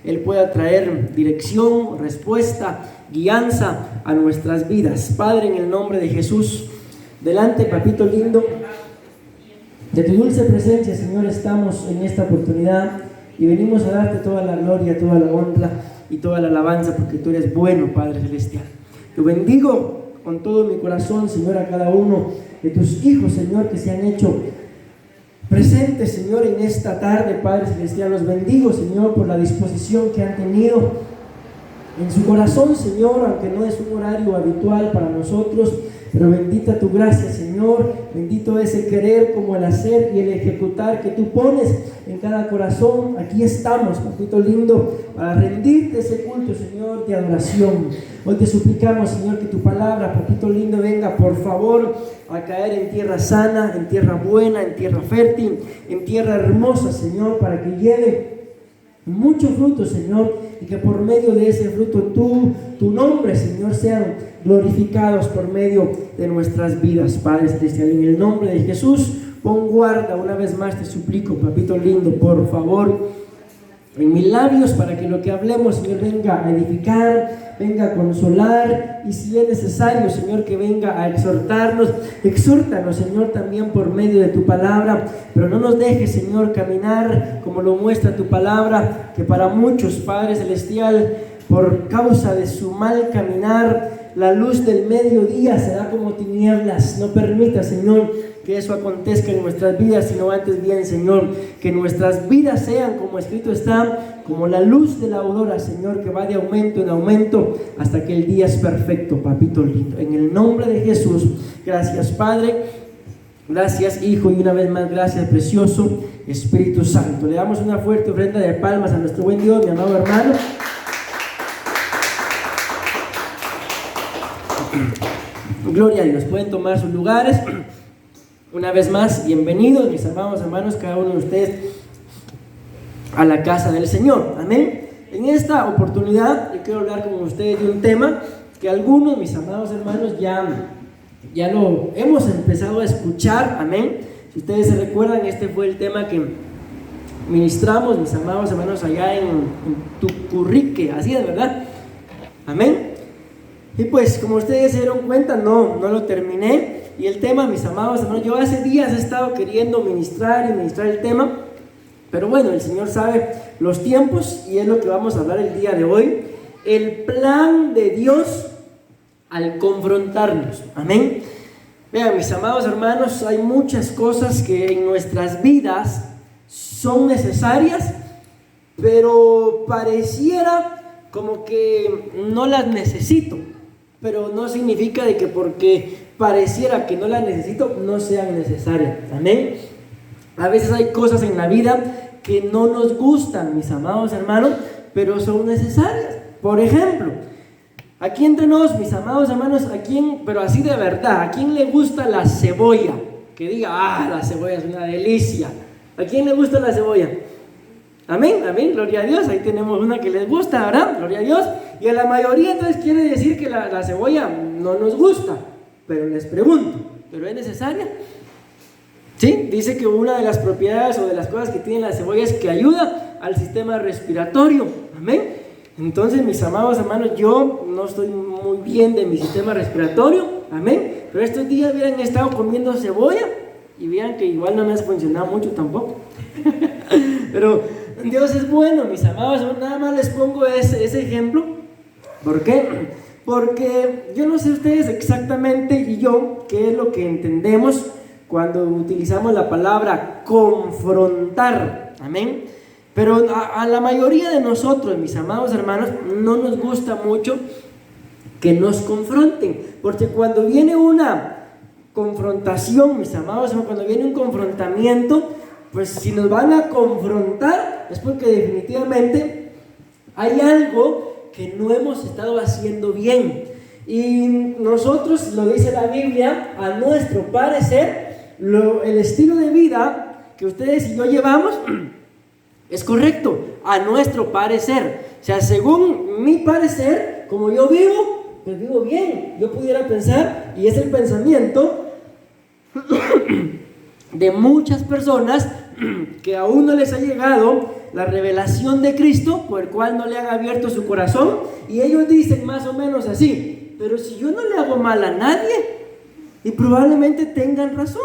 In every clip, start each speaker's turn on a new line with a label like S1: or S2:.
S1: Él pueda traer dirección, respuesta, guianza a nuestras vidas. Padre, en el nombre de Jesús, delante, papito lindo, de tu dulce presencia, Señor, estamos en esta oportunidad y venimos a darte toda la gloria, toda la honra y toda la alabanza, porque tú eres bueno, Padre Celestial. Yo bendigo con todo mi corazón, Señor, a cada uno de tus hijos, Señor, que se han hecho presentes, Señor, en esta tarde, Padre Celestial. Los bendigo, Señor, por la disposición que han tenido en su corazón, Señor, aunque no es un horario habitual para nosotros, pero bendita tu gracia, Señor, bendito ese querer como el hacer y el ejecutar que tú pones en cada corazón. Aquí estamos, papito lindo, para rendirte ese culto, Señor, de adoración. Hoy te suplicamos, Señor, que tu palabra, papito lindo, venga, por favor, a caer en tierra sana, en tierra buena, en tierra fértil, en tierra hermosa, Señor, para que lleve mucho fruto, Señor, y que por medio de ese fruto tu nombre, Señor, sean glorificados por medio de nuestras vidas, Padre Celestial. En el nombre de Jesús, pon guarda, una vez más te suplico, papito lindo, por favor, en mis labios, para que lo que hablemos, Señor, venga a edificar, venga a consolar, y si es necesario, Señor, que venga a exhortarnos. Exhórtanos, Señor, también por medio de tu palabra, pero no nos dejes, Señor, caminar como lo muestra tu palabra, que para muchos, Padre Celestial, por causa de su mal caminar, la luz del mediodía será como tinieblas. No permita, Señor, que eso acontezca en nuestras vidas, sino antes bien, Señor, que nuestras vidas sean, como escrito está, como la luz de la aurora, Señor, que va de aumento en aumento hasta que el día es perfecto, papito lindo. En el nombre de Jesús, gracias, Padre, gracias, Hijo, y una vez más, gracias, precioso Espíritu Santo. Le damos una fuerte ofrenda de palmas a nuestro buen Dios, mi amado hermano. Gloria a Dios. Pueden tomar sus lugares. Una vez más, bienvenidos, mis amados hermanos, cada uno de ustedes a la casa del Señor. Amén. En esta oportunidad yo quiero hablar con ustedes de un tema que algunos, mis amados hermanos, ya lo hemos empezado a escuchar. Amén. Si ustedes se recuerdan, este fue el tema que ministramos, mis amados hermanos, allá en Tucurrique. Así es, ¿verdad? Amén. Y pues, como ustedes se dieron cuenta, no lo terminé. Y el tema, mis amados hermanos, yo hace días he estado queriendo ministrar el tema, pero bueno, el Señor sabe los tiempos y es lo que vamos a hablar el día de hoy. El plan de Dios al confrontarnos. Amén. Vean, mis amados hermanos, hay muchas cosas que en nuestras vidas son necesarias, pero pareciera como que no las necesito. Pero no significa de que porque pareciera que no las necesito, no sean necesarias. Amén. A veces hay cosas en la vida que no nos gustan, mis amados hermanos, pero son necesarias. Por ejemplo, aquí entre nos, mis amados hermanos, pero así de verdad, ¿a quién le gusta la cebolla? Que diga, la cebolla es una delicia. ¿A quién le gusta la cebolla? Amén, amén, gloria a Dios. Ahí tenemos una que les gusta, ¿verdad? Gloria a Dios. Y a la mayoría entonces quiere decir que la cebolla no nos gusta. Pero les pregunto, ¿pero es necesaria? Sí, dice que una de las propiedades o de las cosas que tiene la cebolla es que ayuda al sistema respiratorio. Amén. Entonces, mis amados hermanos, yo no estoy muy bien de mi sistema respiratorio. Amén. Pero estos días hubieran estado comiendo cebolla y vean que igual no me ha funcionado mucho tampoco. Pero Dios es bueno, mis amados. Nada más les pongo ese ejemplo. ¿Por qué? Porque yo no sé ustedes exactamente y yo qué es lo que entendemos cuando utilizamos la palabra confrontar. Amén. Pero a la mayoría de nosotros, mis amados hermanos, no nos gusta mucho que nos confronten. Porque cuando viene una confrontación, mis amados hermanos, cuando viene un confrontamiento, pues si nos van a confrontar es porque definitivamente hay algo que no hemos estado haciendo bien. Y nosotros, lo dice la Biblia, a nuestro parecer, el estilo de vida que ustedes y yo llevamos es correcto, a nuestro parecer. O sea, según mi parecer, como yo vivo, pues vivo bien. Yo pudiera pensar, y es el pensamiento de muchas personas que aún no les ha llegado la revelación de Cristo, por el cual no le han abierto su corazón, y ellos dicen más o menos así: pero si yo no le hago mal a nadie, y probablemente tengan razón.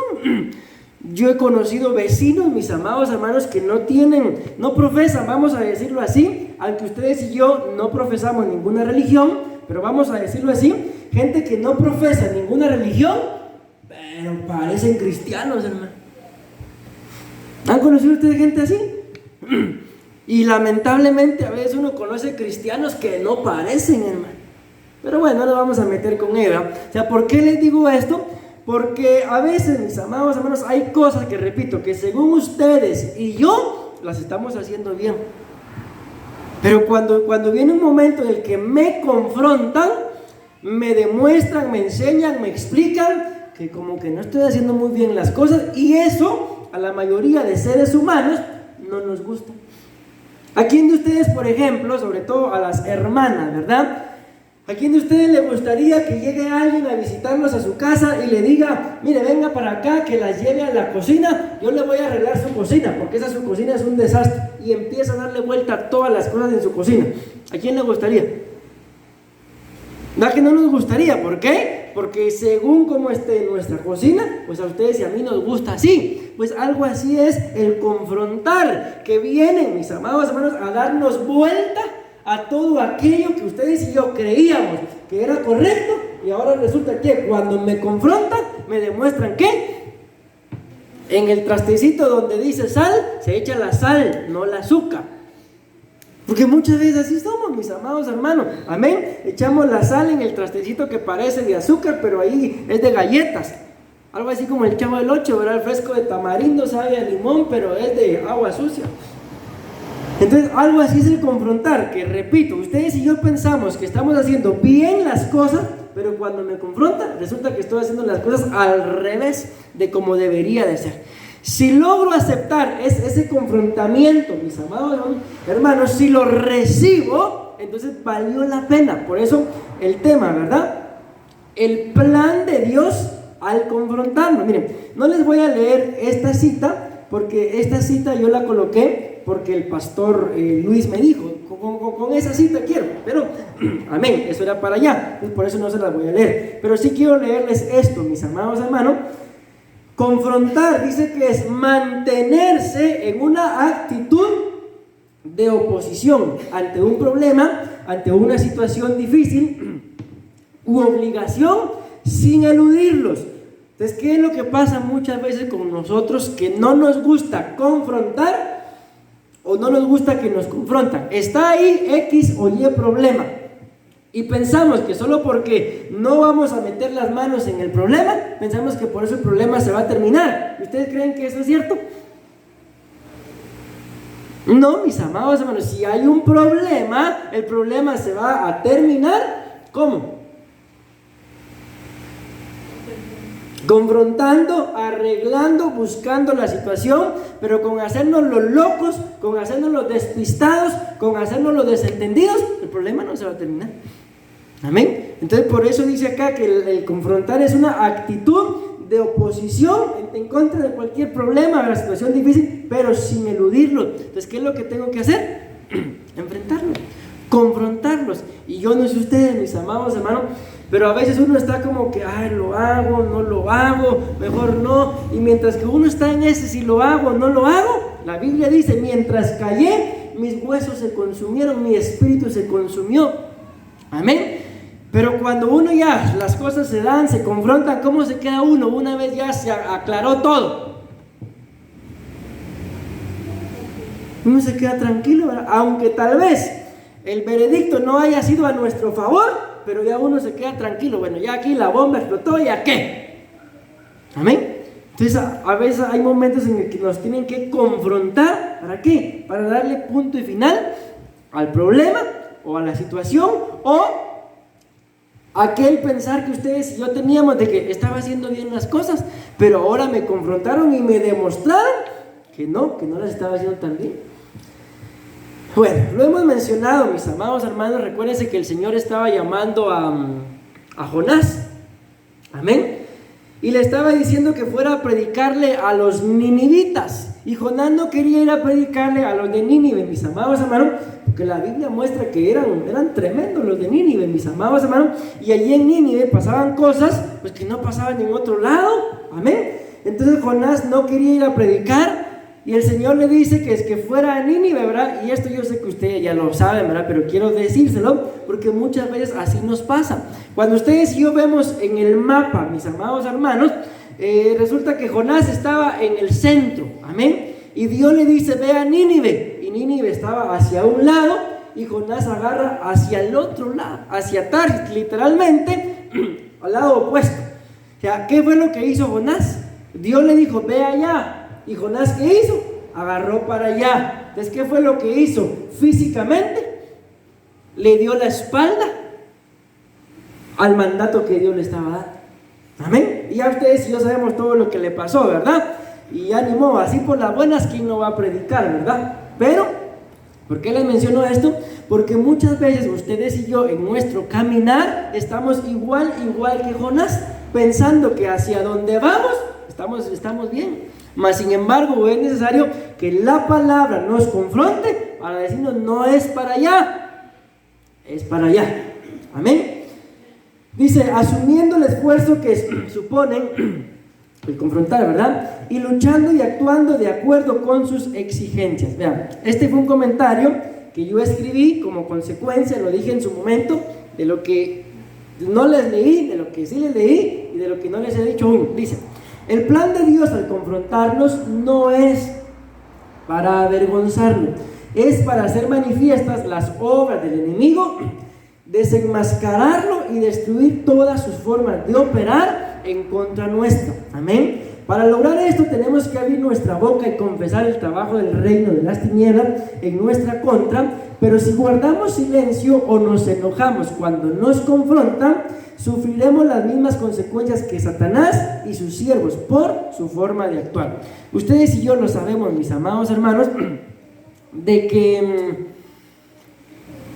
S1: Yo he conocido vecinos, mis amados hermanos, que no profesan, vamos a decirlo así, aunque ustedes y yo no profesamos ninguna religión, pero vamos a decirlo así, gente que no profesa ninguna religión, pero parecen cristianos, hermano. ¿Han conocido ustedes gente así? Y lamentablemente a veces uno conoce cristianos que no parecen, hermano. Pero bueno, no nos vamos a meter con Eva. O sea, ¿por qué les digo esto? Porque a veces, mis amados hermanos, hay cosas que, repito, que según ustedes y yo las estamos haciendo bien. Pero cuando viene un momento en el que me confrontan, me demuestran, me enseñan, me explican que como que no estoy haciendo muy bien las cosas, y eso a la mayoría de seres humanos no nos gusta. ¿A quién de ustedes, por ejemplo, sobre todo a las hermanas, verdad? ¿A quién de ustedes le gustaría que llegue alguien a visitarlos a su casa y le diga: mire, venga para acá, que las lleve a la cocina, yo le voy a arreglar su cocina, porque su cocina es un desastre, y empieza a darle vuelta a todas las cosas en su cocina? ¿A quién le gustaría? ¿Verdad que no nos gustaría? ¿Por qué? Porque según cómo esté nuestra cocina, pues a ustedes y a mí nos gusta así. Pues algo así es el confrontar, que vienen, mis amados hermanos, a darnos vuelta a todo aquello que ustedes y yo creíamos que era correcto, y ahora resulta que cuando me confrontan, me demuestran que en el trastecito donde dice sal, se echa la sal, no el azúcar. Porque muchas veces así somos, mis amados hermanos, amén. Echamos la sal en el trastecito que parece de azúcar, pero ahí es de galletas. Algo así como el Chavo del Ocho, ¿verdad? El fresco de tamarindo sabe a limón, pero es de agua sucia. Entonces, algo así es el confrontar, que repito, ustedes y yo pensamos que estamos haciendo bien las cosas, pero cuando me confrontan, resulta que estoy haciendo las cosas al revés de como debería de ser. Si logro aceptar ese confrontamiento, mis amados hermanos, si lo recibo, entonces valió la pena. Por eso el tema, ¿verdad? El plan de Dios al confrontarnos. Miren, no les voy a leer esta cita, porque esta cita yo la coloqué porque el pastor Luis me dijo, con esa cita quiero, pero amén, eso era para allá, por eso no se las voy a leer. Pero sí quiero leerles esto, mis amados hermanos. Confrontar dice que es mantenerse en una actitud de oposición ante un problema, ante una situación difícil u obligación, sin eludirlos. Entonces, ¿qué es lo que pasa muchas veces con nosotros? Que no nos gusta confrontar, o no nos gusta que nos confrontan. Está ahí X o Y problema, y pensamos que solo porque no vamos a meter las manos en el problema, pensamos que por eso el problema se va a terminar. ¿Ustedes creen que eso es cierto? No, mis amados hermanos, si hay un problema, el problema se va a terminar. ¿Cómo? Confrontando, arreglando, buscando la situación, pero con hacernos los locos, con hacernos los despistados, con hacernos los desentendidos, el problema no se va a terminar. Amén. Entonces, por eso dice acá que el confrontar es una actitud de oposición en contra de cualquier problema, de la situación difícil, pero sin eludirlo. Entonces, ¿qué es lo que tengo que hacer? Enfrentarlo, confrontarlos. Y yo no sé ustedes, mis amados hermanos, pero a veces uno está como que, ay, lo hago, no lo hago, mejor no. Y mientras que uno está en ese, si lo hago, no lo hago, la Biblia dice: mientras callé, mis huesos se consumieron, mi espíritu se consumió. Amén. Pero cuando uno ya, las cosas se dan, se confrontan, ¿cómo se queda uno? Una vez ya se aclaró todo, uno se queda tranquilo, ¿verdad? Aunque tal vez el veredicto no haya sido a nuestro favor, pero ya uno se queda tranquilo. Bueno, ya aquí la bomba explotó, ¿ya qué? Amén. Entonces a veces hay momentos en el que nos tienen que confrontar. ¿Para qué? Para darle punto y final al problema o a la situación, o aquel pensar que ustedes y yo teníamos de que estaba haciendo bien las cosas, pero ahora me confrontaron y me demostraron que no las estaba haciendo tan bien. Bueno, lo hemos mencionado, mis amados hermanos. Recuérdense que el Señor estaba llamando a Jonás. Amén. y le estaba diciendo que fuera a predicarle a los ninivitas. Y Jonás no quería ir a predicarle a los de Nínive, mis amados hermanos, porque la Biblia muestra que eran tremendos los de Nínive, mis amados hermanos, y allí en Nínive pasaban cosas pues que no pasaban en otro lado. Amén. Entonces Jonás no quería ir a predicar, y el Señor le dice que es que fuera a Nínive, ¿verdad? Y esto yo sé que ustedes ya lo saben, ¿verdad? Pero quiero decírselo porque muchas veces así nos pasa. Cuando ustedes y yo vemos en el mapa, mis amados hermanos, resulta que Jonás estaba en el centro, amén. Y Dios le dice, ve a Nínive. Y Nínive estaba hacia un lado y Jonás agarra hacia el otro lado, hacia Tarsis, literalmente al lado opuesto. O sea, ¿qué fue lo que hizo Jonás? Dios le dijo, ve allá. ¿Y Jonás qué hizo? Agarró para allá. Entonces, ¿qué fue lo que hizo? Físicamente le dio la espalda al mandato que Dios le estaba dando. Amén. Y ya ustedes y yo sabemos todo lo que le pasó, ¿verdad? Y ya ni modo, así por las buenas, ¿quién no va a predicar, verdad? Pero, ¿por qué les menciono esto? Porque muchas veces ustedes y yo en nuestro caminar estamos igual que Jonás, pensando que hacia donde vamos estamos bien. Mas sin embargo es necesario que la palabra nos confronte para decirnos, no es para allá, es para allá. Amén. Dice, asumiendo el esfuerzo que suponen el confrontar, ¿verdad? Y luchando y actuando de acuerdo con sus exigencias. Vean, este fue un comentario que yo escribí como consecuencia, lo dije en su momento, de lo que no les leí, de lo que sí les leí y de lo que no les he dicho aún. Dice, el plan de Dios al confrontarnos no es para avergonzarnos, es para hacer manifiestas las obras del enemigo, desenmascararlo y destruir todas sus formas de operar en contra nuestra. Amén. Para lograr esto tenemos que abrir nuestra boca y confesar el trabajo del reino de las tinieblas en nuestra contra, pero si guardamos silencio o nos enojamos cuando nos confrontan, sufriremos las mismas consecuencias que Satanás y sus siervos por su forma de actuar. Ustedes y yo lo sabemos, mis amados hermanos, de que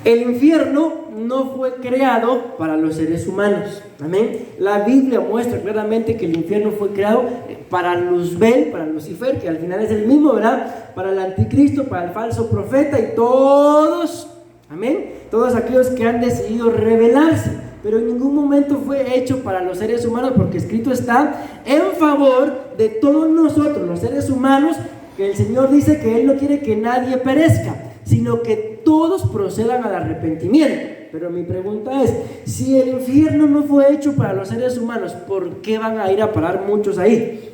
S1: el infierno no fue creado para los seres humanos. Amén. La Biblia muestra claramente que el infierno fue creado para Luzbel, para Lucifer, que al final es el mismo, ¿verdad? Para el anticristo, para el falso profeta y todos, amén, todos aquellos que han decidido rebelarse. Pero en ningún momento fue hecho para los seres humanos, porque escrito está en favor de todos nosotros, los seres humanos, que el Señor dice que Él no quiere que nadie perezca, sino que todos procedan al arrepentimiento. Pero mi pregunta es, si el infierno no fue hecho para los seres humanos, ¿por qué van a ir a parar muchos ahí?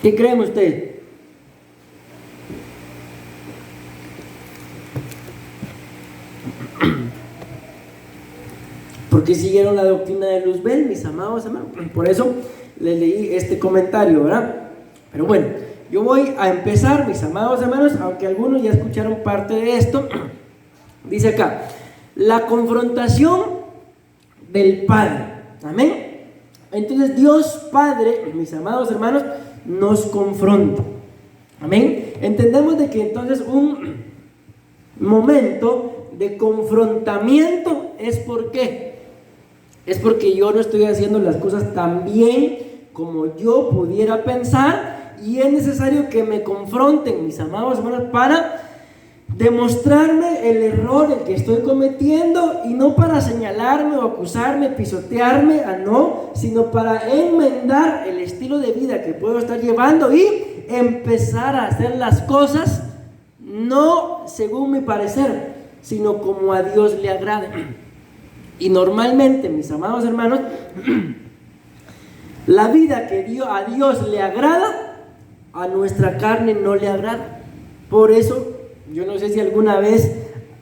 S1: ¿Qué creen ustedes? Porque siguieron la doctrina de Luzbel, mis amados hermanos. Por eso les leí este comentario, ¿verdad? Pero bueno, yo voy a empezar, mis amados hermanos, aunque algunos ya escucharon parte de esto. Dice acá, la confrontación del Padre. Amén. Entonces Dios Padre, mis amados hermanos, nos confronta. Amén. Entendemos de que entonces un momento de confrontamiento es ¿por qué? Es porque yo no estoy haciendo las cosas tan bien como yo pudiera pensar, y es necesario que me confronten, mis amados hermanos, para demostrarme el error el que estoy cometiendo, y no para señalarme o acusarme, pisotearme, no, sino para enmendar el estilo de vida que puedo estar llevando y empezar a hacer las cosas no según mi parecer, sino como a Dios le agrade. Y normalmente, mis amados hermanos, la vida que a Dios le agrada, a nuestra carne no le agrada. Por eso, yo no sé si alguna vez,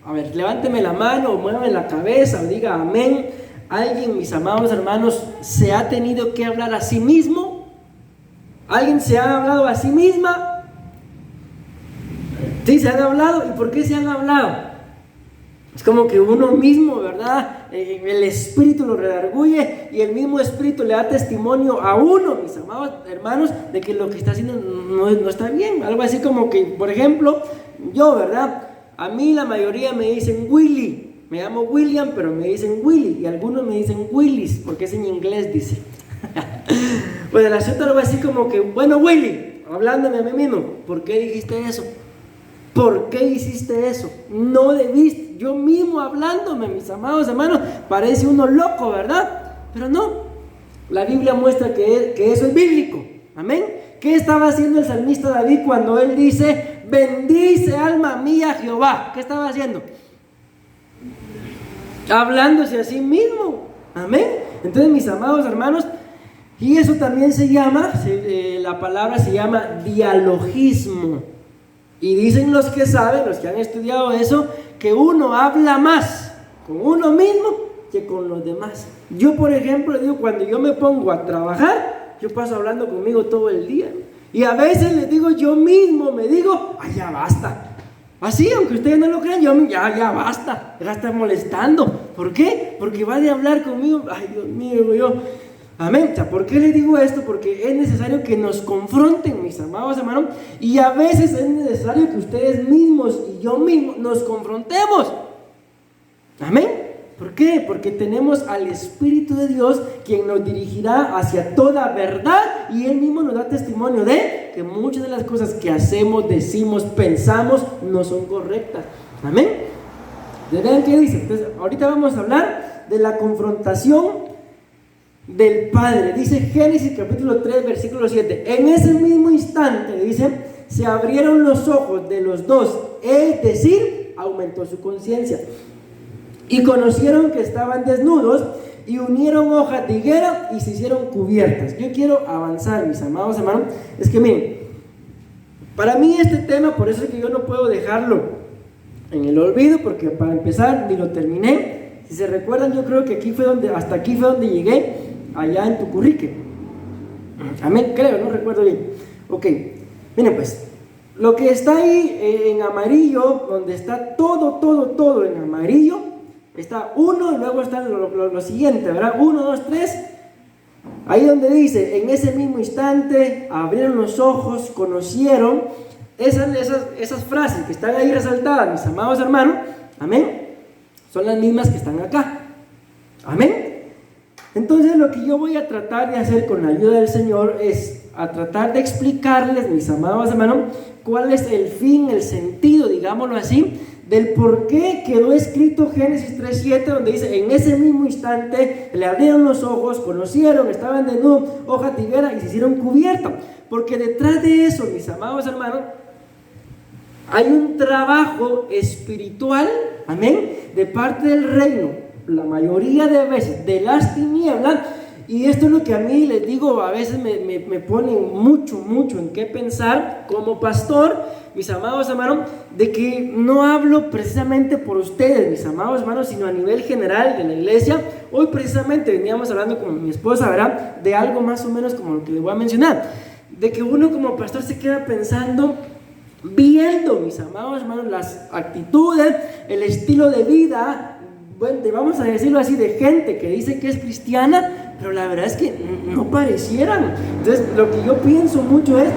S1: a ver, levánteme la mano o muévame la cabeza o diga amén. ¿Alguien, mis amados hermanos, se ha tenido que hablar a sí mismo? ¿Alguien se ha hablado a sí misma? Sí, se han hablado. ¿Y por qué se han hablado? Es como que uno mismo, ¿verdad? El Espíritu lo redarguye y el mismo Espíritu le da testimonio a uno, mis amados hermanos, de que lo que está haciendo no está bien. Algo así como que, por ejemplo, yo, ¿verdad? A mí la mayoría me dicen Willy. Me llamo William, pero me dicen Willy. Y algunos me dicen Willis, porque es en inglés, dice. Pues el asunto algo así como que, bueno, Willy, hablándome a mí mismo, ¿por qué dijiste eso? ¿Por qué hiciste eso? No debiste. Yo mismo hablándome, mis amados hermanos, parece uno loco, ¿verdad? Pero no, la Biblia muestra que eso es bíblico. Amén. ¿Qué estaba haciendo el salmista David cuando él dice, bendice alma mía Jehová? ¿Qué estaba haciendo? Hablándose a sí mismo. Amén. Entonces, mis amados hermanos, y eso también se llama, la palabra se llama dialogismo. Y dicen los que saben, los que han estudiado eso, que uno habla más con uno mismo que con los demás. Yo, por ejemplo, digo, cuando yo me pongo a trabajar, yo paso hablando conmigo todo el día. Y a veces les digo yo mismo, me digo, ay, ya basta. Así, aunque ustedes no lo crean, ya basta, ya está molestando. ¿Por qué? Porque va de hablar conmigo, ay, Dios mío, digo yo. Amén. ¿Por qué les digo esto? Porque es necesario que nos confronten, mis amados hermanos, y a veces es necesario que ustedes mismos y yo mismo nos confrontemos. Amén. ¿Por qué? Porque tenemos al Espíritu de Dios quien nos dirigirá hacia toda verdad, y Él mismo nos da testimonio de que muchas de las cosas que hacemos, decimos, pensamos no son correctas. Amén. Vean qué dice. Entonces, ahorita vamos a hablar de la confrontación del Padre. Dice Génesis capítulo 3 versículo 7. En ese mismo instante, dice, se abrieron los ojos de los dos, es decir, aumentó su conciencia, y conocieron que estaban desnudos, y unieron hojas de higuera y se hicieron cubiertas. Yo quiero avanzar, mis amados hermanos. Es que miren, para mí este tema, por eso es que yo no puedo dejarlo en el olvido, porque para empezar ni lo terminé. Si se recuerdan, yo creo que hasta aquí fue donde llegué, allá en Tucurrique. Amén, creo, no recuerdo bien. Ok, miren pues, lo que está ahí en amarillo, donde está todo en amarillo, está 1 y luego está lo siguiente, ¿verdad? 1, 2, 3. Ahí donde dice, en ese mismo instante abrieron los ojos, conocieron. Esas frases que están ahí resaltadas, mis amados hermanos, amén, son las mismas que están acá. Amén. Entonces, lo que yo voy a tratar de hacer con la ayuda del Señor es a tratar de explicarles, mis amados hermanos, cuál es el fin, el sentido, digámoslo así, del por qué quedó escrito Génesis 3:7, donde dice, en ese mismo instante le abrieron los ojos, conocieron, estaban desnudos, hoja de higuera y se hicieron cubierta. Porque detrás de eso, mis amados hermanos, hay un trabajo espiritual, amén, de parte del reino, la mayoría de veces de las tinieblas. Y esto es lo que a mí les digo, a veces me pone mucho en qué pensar como pastor, mis amados hermanos, de que no hablo precisamente por ustedes, mis amados hermanos, sino a nivel general de la iglesia. Hoy precisamente veníamos hablando con mi esposa, ¿verdad?, de algo más o menos como lo que les voy a mencionar, de que uno como pastor se queda pensando, viendo, mis amados hermanos, las actitudes, el estilo de vida, bueno, vamos a decirlo así, de gente que dice que es cristiana, pero la verdad es que no parecieran. Entonces, lo que yo pienso mucho es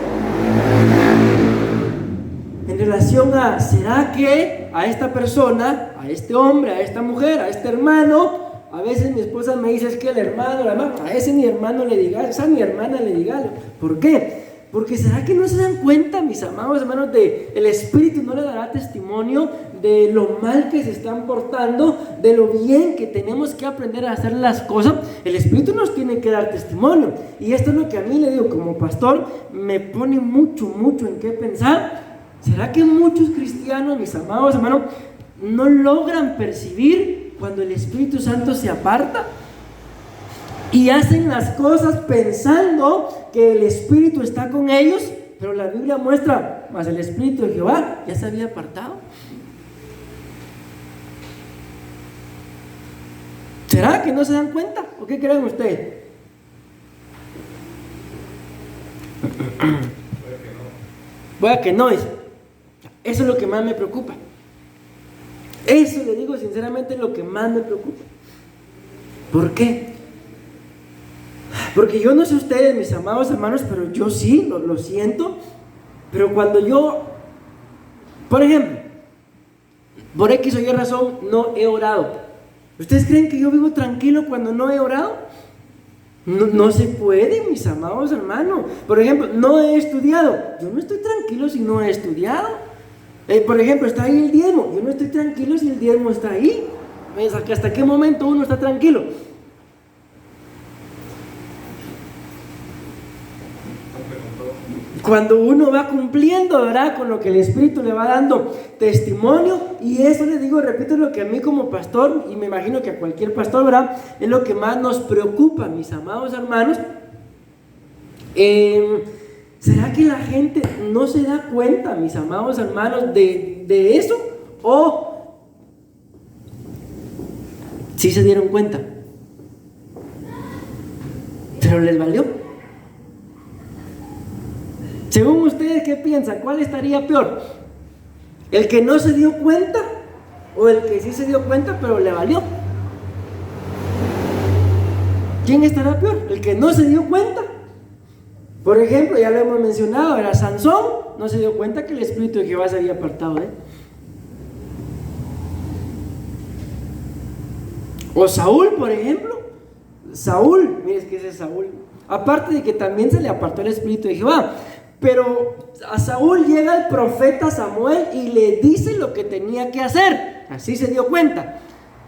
S1: en relación a, ¿será que a esta persona, a este hombre, a esta mujer, a este hermano? A veces mi esposa me dice, es que el hermano, la hermana, a ese mi hermano le diga, esa mi hermana le diga. ¿Por qué? Porque ¿será que no se dan cuenta, mis amados hermanos, de el Espíritu no le dará testimonio de lo mal que se están portando, de lo bien que tenemos que aprender a hacer las cosas? El Espíritu nos tiene que dar testimonio. Y esto es lo que a mí le digo como pastor, me pone mucho en qué pensar. ¿Será que muchos cristianos, mis amados hermanos, no logran percibir cuando el Espíritu Santo se aparta? Y hacen las cosas pensando que el Espíritu está con ellos, pero la Biblia muestra, mas el Espíritu de Jehová ya se había apartado. ¿Será que no se dan cuenta? ¿O qué creen ustedes? Puede que no. Eso es lo que más me preocupa. Eso, le digo sinceramente, es lo que más me preocupa. ¿Por qué? Porque yo no sé ustedes, mis amados hermanos, pero yo sí, lo siento. Pero cuando yo, por ejemplo, por X o Y razón, no he orado, ¿ustedes creen que yo vivo tranquilo cuando no he orado? No se puede, mis amados hermanos. Por ejemplo, no he estudiado. Yo no estoy tranquilo si no he estudiado. Por ejemplo, está ahí el diezmo. Yo no estoy tranquilo si el diezmo está ahí. ¿Hasta qué momento uno está tranquilo? Cuando uno va cumpliendo, ¿verdad?, con lo que el Espíritu le va dando testimonio. Y eso les digo, repito, lo que a mí como pastor, y me imagino que a cualquier pastor, ¿verdad?, es lo que más nos preocupa, mis amados hermanos. ¿Será que la gente no se da cuenta, mis amados hermanos, de eso? ¿O sí se dieron cuenta, pero les valió? Según ustedes, ¿qué piensan? ¿Cuál estaría peor? ¿El que no se dio cuenta o el que sí se dio cuenta pero le valió? ¿Quién estará peor? ¿El que no se dio cuenta? Por ejemplo, ya lo hemos mencionado, era Sansón, no se dio cuenta que el Espíritu de Jehová se había apartado de él. O Saúl, por ejemplo. Saúl, mire, es que ese Saúl, aparte de que también se le apartó el Espíritu de Jehová, pero a Saúl llega el profeta Samuel y le dice lo que tenía que hacer. Así se dio cuenta.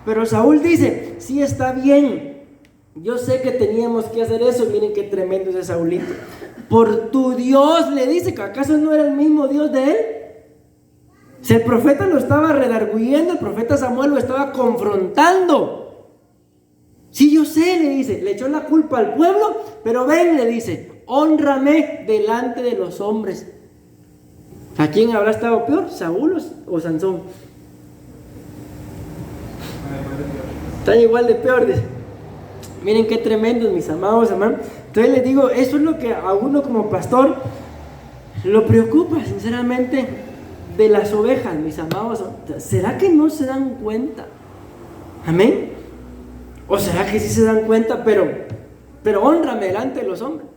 S1: Pero Saúl dice: sí, está bien, yo sé que teníamos que hacer eso. Miren qué tremendo ese Saulito. Por tu Dios, le dice, que ¿acaso no era el mismo Dios de él? Si el profeta lo estaba redarguyendo, el profeta Samuel lo estaba confrontando. Sí, yo sé, le dice, le echó la culpa al pueblo, pero ven, le dice, hónrame delante de los hombres. ¿A quién habrá estado peor, Saúl o Sansón? Están igual de peor. Miren qué tremendos, mis amados hermanos. Entonces les digo, eso es lo que a uno como pastor lo preocupa, sinceramente, de las ovejas, mis amados. ¿Será que no se dan cuenta? Amén. ¿O será que sí se dan cuenta, pero hónrame delante de los hombres?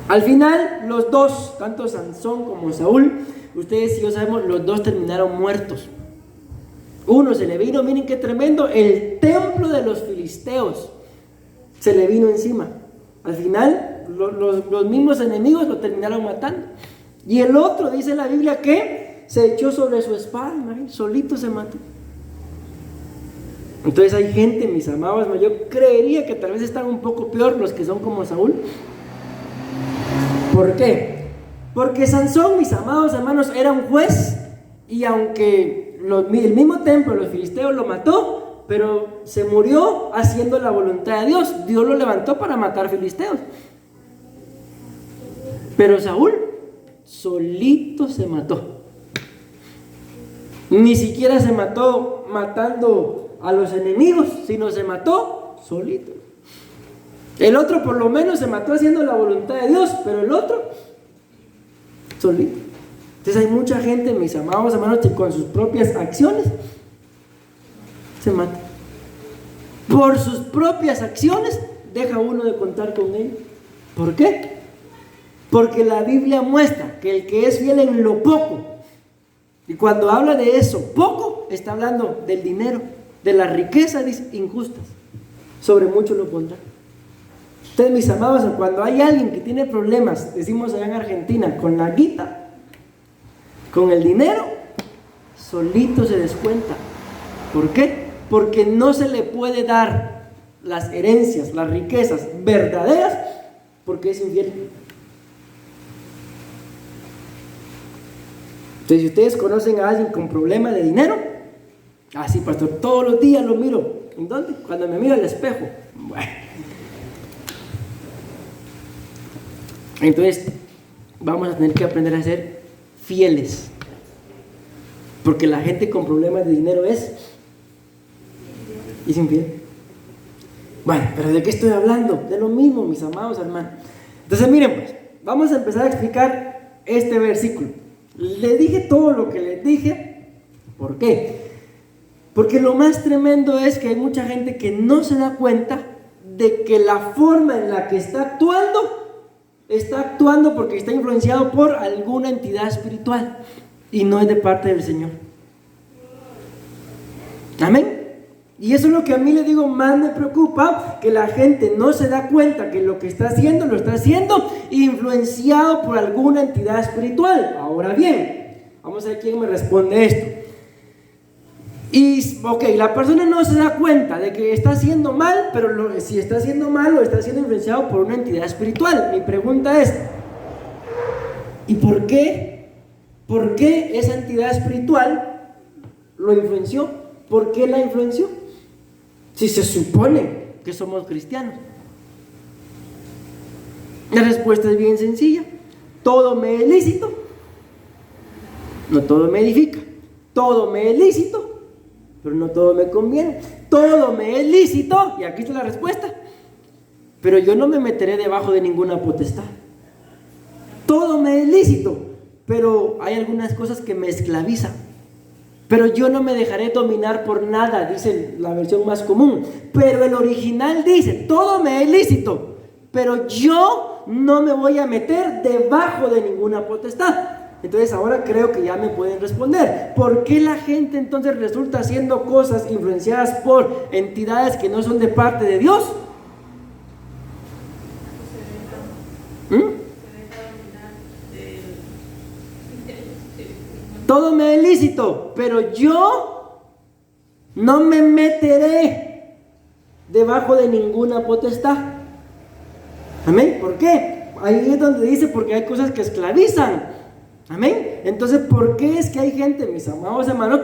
S1: Al final, los dos, tanto Sansón como Saúl, ustedes y yo sabemos, los dos terminaron muertos. Uno se le vino, miren qué tremendo, el templo de los filisteos se le vino encima. Al final, los mismos enemigos lo terminaron matando. Y el otro, dice la Biblia, que se echó sobre su espada, solito se mató. Entonces hay gente, mis amados, yo creería que tal vez están un poco peor los que son como Saúl. ¿Por qué? Porque Sansón, mis amados hermanos, era un juez, y aunque el mismo templo, los filisteos, lo mató, pero se murió haciendo la voluntad de Dios. Dios lo levantó para matar filisteos. Pero Saúl solito se mató. Ni siquiera se mató matando a los enemigos, sino se mató solito. El otro por lo menos se mató haciendo la voluntad de Dios, pero el otro solito. Entonces hay mucha gente, mis amados hermanos, que con sus propias acciones se mata. Por sus propias acciones deja uno de contar con él. ¿Por qué? Porque la Biblia muestra que el que es fiel en lo poco, y cuando habla de eso, poco, está hablando del dinero, de las riquezas injustas, sobre mucho lo pondrá. Entonces, mis amados, cuando hay alguien que tiene problemas, decimos allá en Argentina, con la guita, con el dinero, solito se descuenta. ¿Por qué? Porque no se le puede dar las herencias, las riquezas verdaderas, porque es infiel. Entonces, si ustedes conocen a alguien con problemas de dinero, sí, pastor, todos los días lo miro. ¿En dónde? Cuando me miro al espejo. Bueno. Entonces, vamos a tener que aprender a ser fieles, porque la gente con problemas de dinero es infiel. Bueno, pero ¿de qué estoy hablando? De lo mismo, mis amados hermanos. Entonces, miren, pues, vamos a empezar a explicar este versículo. Les dije todo lo que les dije. ¿Por qué? Porque lo más tremendo es que hay mucha gente que no se da cuenta de que la forma en la que está actuando porque está influenciado por alguna entidad espiritual y no es de parte del Señor. Amén. Y eso es lo que a mí le digo más me preocupa, que la gente no se da cuenta que lo que está haciendo, lo está haciendo influenciado por alguna entidad espiritual. Ahora bien, vamos a ver quién me responde esto. Y, ok, la persona no se da cuenta de que está haciendo mal, pero si está haciendo mal, lo está siendo influenciado por una entidad espiritual. Mi pregunta es, ¿y por qué? ¿Por qué esa entidad espiritual lo influenció? ¿Por qué la influenció? Si se supone que somos cristianos. La respuesta es bien sencilla. Todo me es lícito, no todo me edifica. Todo me es lícito, pero no todo me conviene. Todo me es lícito, y aquí está la respuesta, pero yo no me meteré debajo de ninguna potestad. Todo me es lícito, pero hay algunas cosas que me esclavizan. Pero yo no me dejaré dominar por nada, dice la versión más común. Pero el original dice, todo me es lícito, pero yo no me voy a meter debajo de ninguna potestad. Entonces ahora creo que ya me pueden responder. ¿Por qué la gente entonces resulta haciendo cosas influenciadas por entidades que no son de parte de Dios? Todo me es lícito, pero yo no me meteré debajo de ninguna potestad. Amén. ¿Por qué? Ahí es donde dice, porque hay cosas que esclavizan. Amén. Entonces, ¿por qué es que hay gente, mis amados hermanos,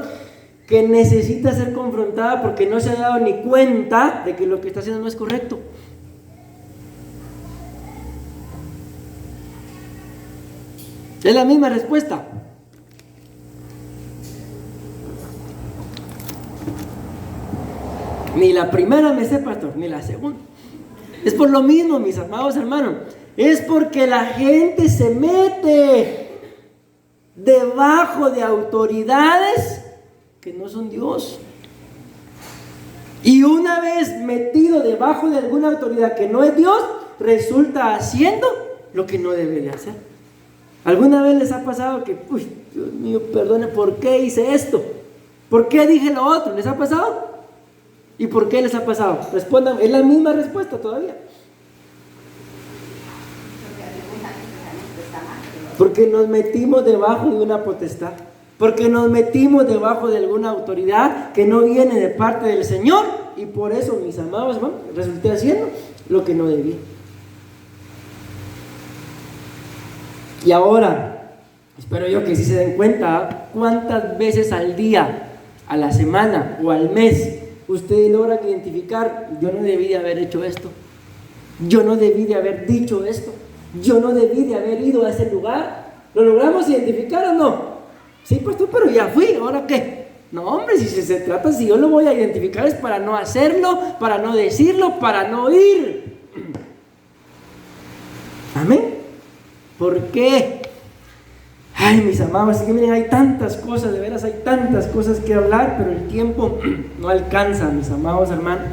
S1: que necesita ser confrontada porque no se ha dado ni cuenta de que lo que está haciendo no es correcto? Es la misma respuesta. Ni la primera me sé, pastor, ni la segunda. Es por lo mismo, mis amados hermanos. Es porque la gente se mete debajo de autoridades que no son Dios. Y una vez metido debajo de alguna autoridad que no es Dios, resulta haciendo lo que no debe de hacer. ¿Alguna vez les ha pasado que, uy, Dios mío, perdone, ¿por qué hice esto? ¿Por qué dije lo otro? ¿Les ha pasado? ¿Y por qué les ha pasado? Respondan, es la misma respuesta todavía. Porque nos metimos debajo de una potestad. Porque nos metimos debajo de alguna autoridad que no viene de parte del Señor. Y por eso, mis amados hermanos, resulté haciendo lo que no debía. Y ahora, espero yo que sí se den cuenta cuántas veces al día, a la semana o al mes usted logra identificar, yo no debí de haber hecho esto, yo no debí de haber dicho esto, yo no debí de haber ido a ese lugar. ¿Lo logramos identificar o no? Sí, pastor, pero ya fui, ¿ahora qué? No, hombre, si se trata, si yo lo voy a identificar es para no hacerlo, para no decirlo, para no ir. Amén. ¿Por qué? Ay, mis amados, es que miren, hay tantas cosas, de veras hay tantas cosas que hablar, pero el tiempo no alcanza, mis amados hermanos.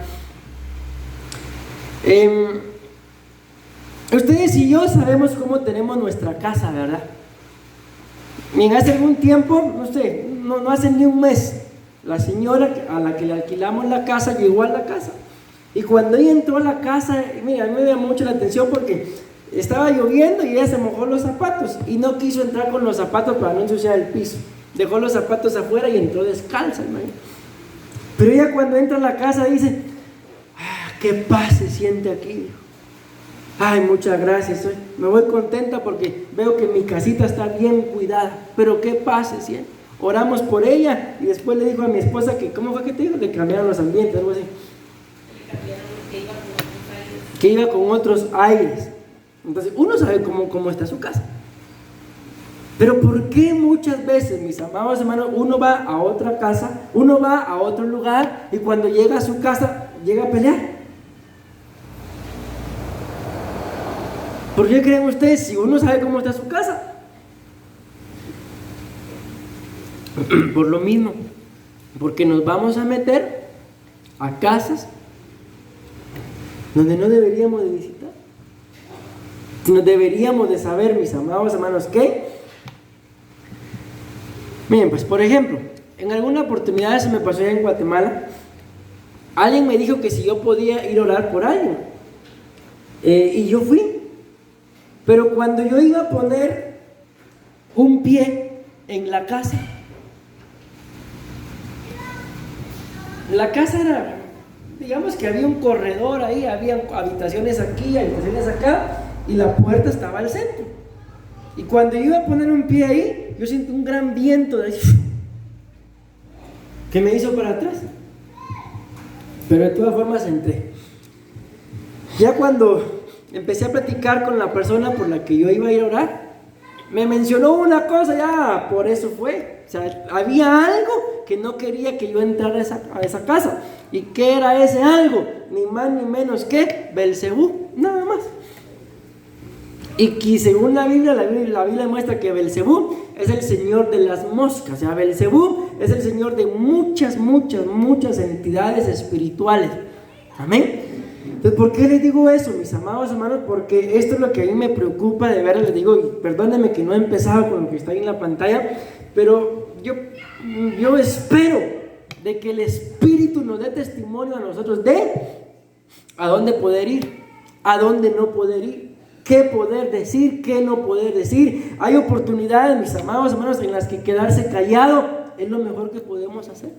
S1: Ustedes y yo sabemos cómo tenemos nuestra casa, ¿verdad? Miren, hace algún tiempo, no sé, no hace ni un mes, la señora a la que le alquilamos la casa llegó a la casa. Y cuando ella entró a la casa, mira, a mí me da mucho la atención porque estaba lloviendo y ella se mojó los zapatos y no quiso entrar con los zapatos para no ensuciar el piso. Dejó los zapatos afuera y entró descalza, hermano. Pero ella cuando entra a la casa dice, qué paz se siente aquí. Ay, muchas gracias, me voy contenta porque veo que mi casita está bien cuidada, pero qué paz se siente. Oramos por ella y después le dijo a mi esposa que, ¿cómo fue que te dijo? Que cambiaron los ambientes, algo así. Que iba con otros aires. Entonces uno sabe cómo está su casa. Pero ¿por qué muchas veces, mis amados hermanos, uno va a otra casa, uno va a otro lugar y cuando llega a su casa, llega a pelear? ¿Por qué creen ustedes si uno sabe cómo está su casa? Por lo mismo, porque nos vamos a meter a casas donde no deberíamos de visitar. No deberíamos de saber, mis amados hermanos, ¿qué? Miren, pues por ejemplo, en alguna oportunidad se me pasó allá en Guatemala alguien me dijo que si yo podía ir a orar por alguien. Y yo fui. Pero cuando yo iba a poner un pie en la casa era, digamos que había un corredor ahí, había habitaciones aquí, habitaciones acá, y la puerta estaba al centro. Y cuando yo iba a poner un pie ahí, yo sentí un gran viento de ahí, que me hizo para atrás. Pero de todas formas entré. Ya cuando empecé a platicar con la persona por la que yo iba a ir a orar, me mencionó una cosa, ya por eso fue. O sea, había algo que no quería que yo entrara a esa casa. ¿Y qué era ese algo? Ni más ni menos que Belcebú, nada más. Y que según la Biblia muestra que Belcebú es el señor de las moscas. O sea, Belcebú es el señor de muchas entidades espirituales. Amén. Entonces, ¿por qué les digo eso, mis amados hermanos? Porque esto es lo que a mí me preocupa de ver. Les digo, y perdónenme que no he empezado con lo que está ahí en la pantalla, pero yo espero de que el Espíritu nos dé testimonio a nosotros de a dónde poder ir, a dónde no poder ir, qué poder decir, qué no poder decir. Hay oportunidades, mis amados hermanos, en las que quedarse callado es lo mejor que podemos hacer.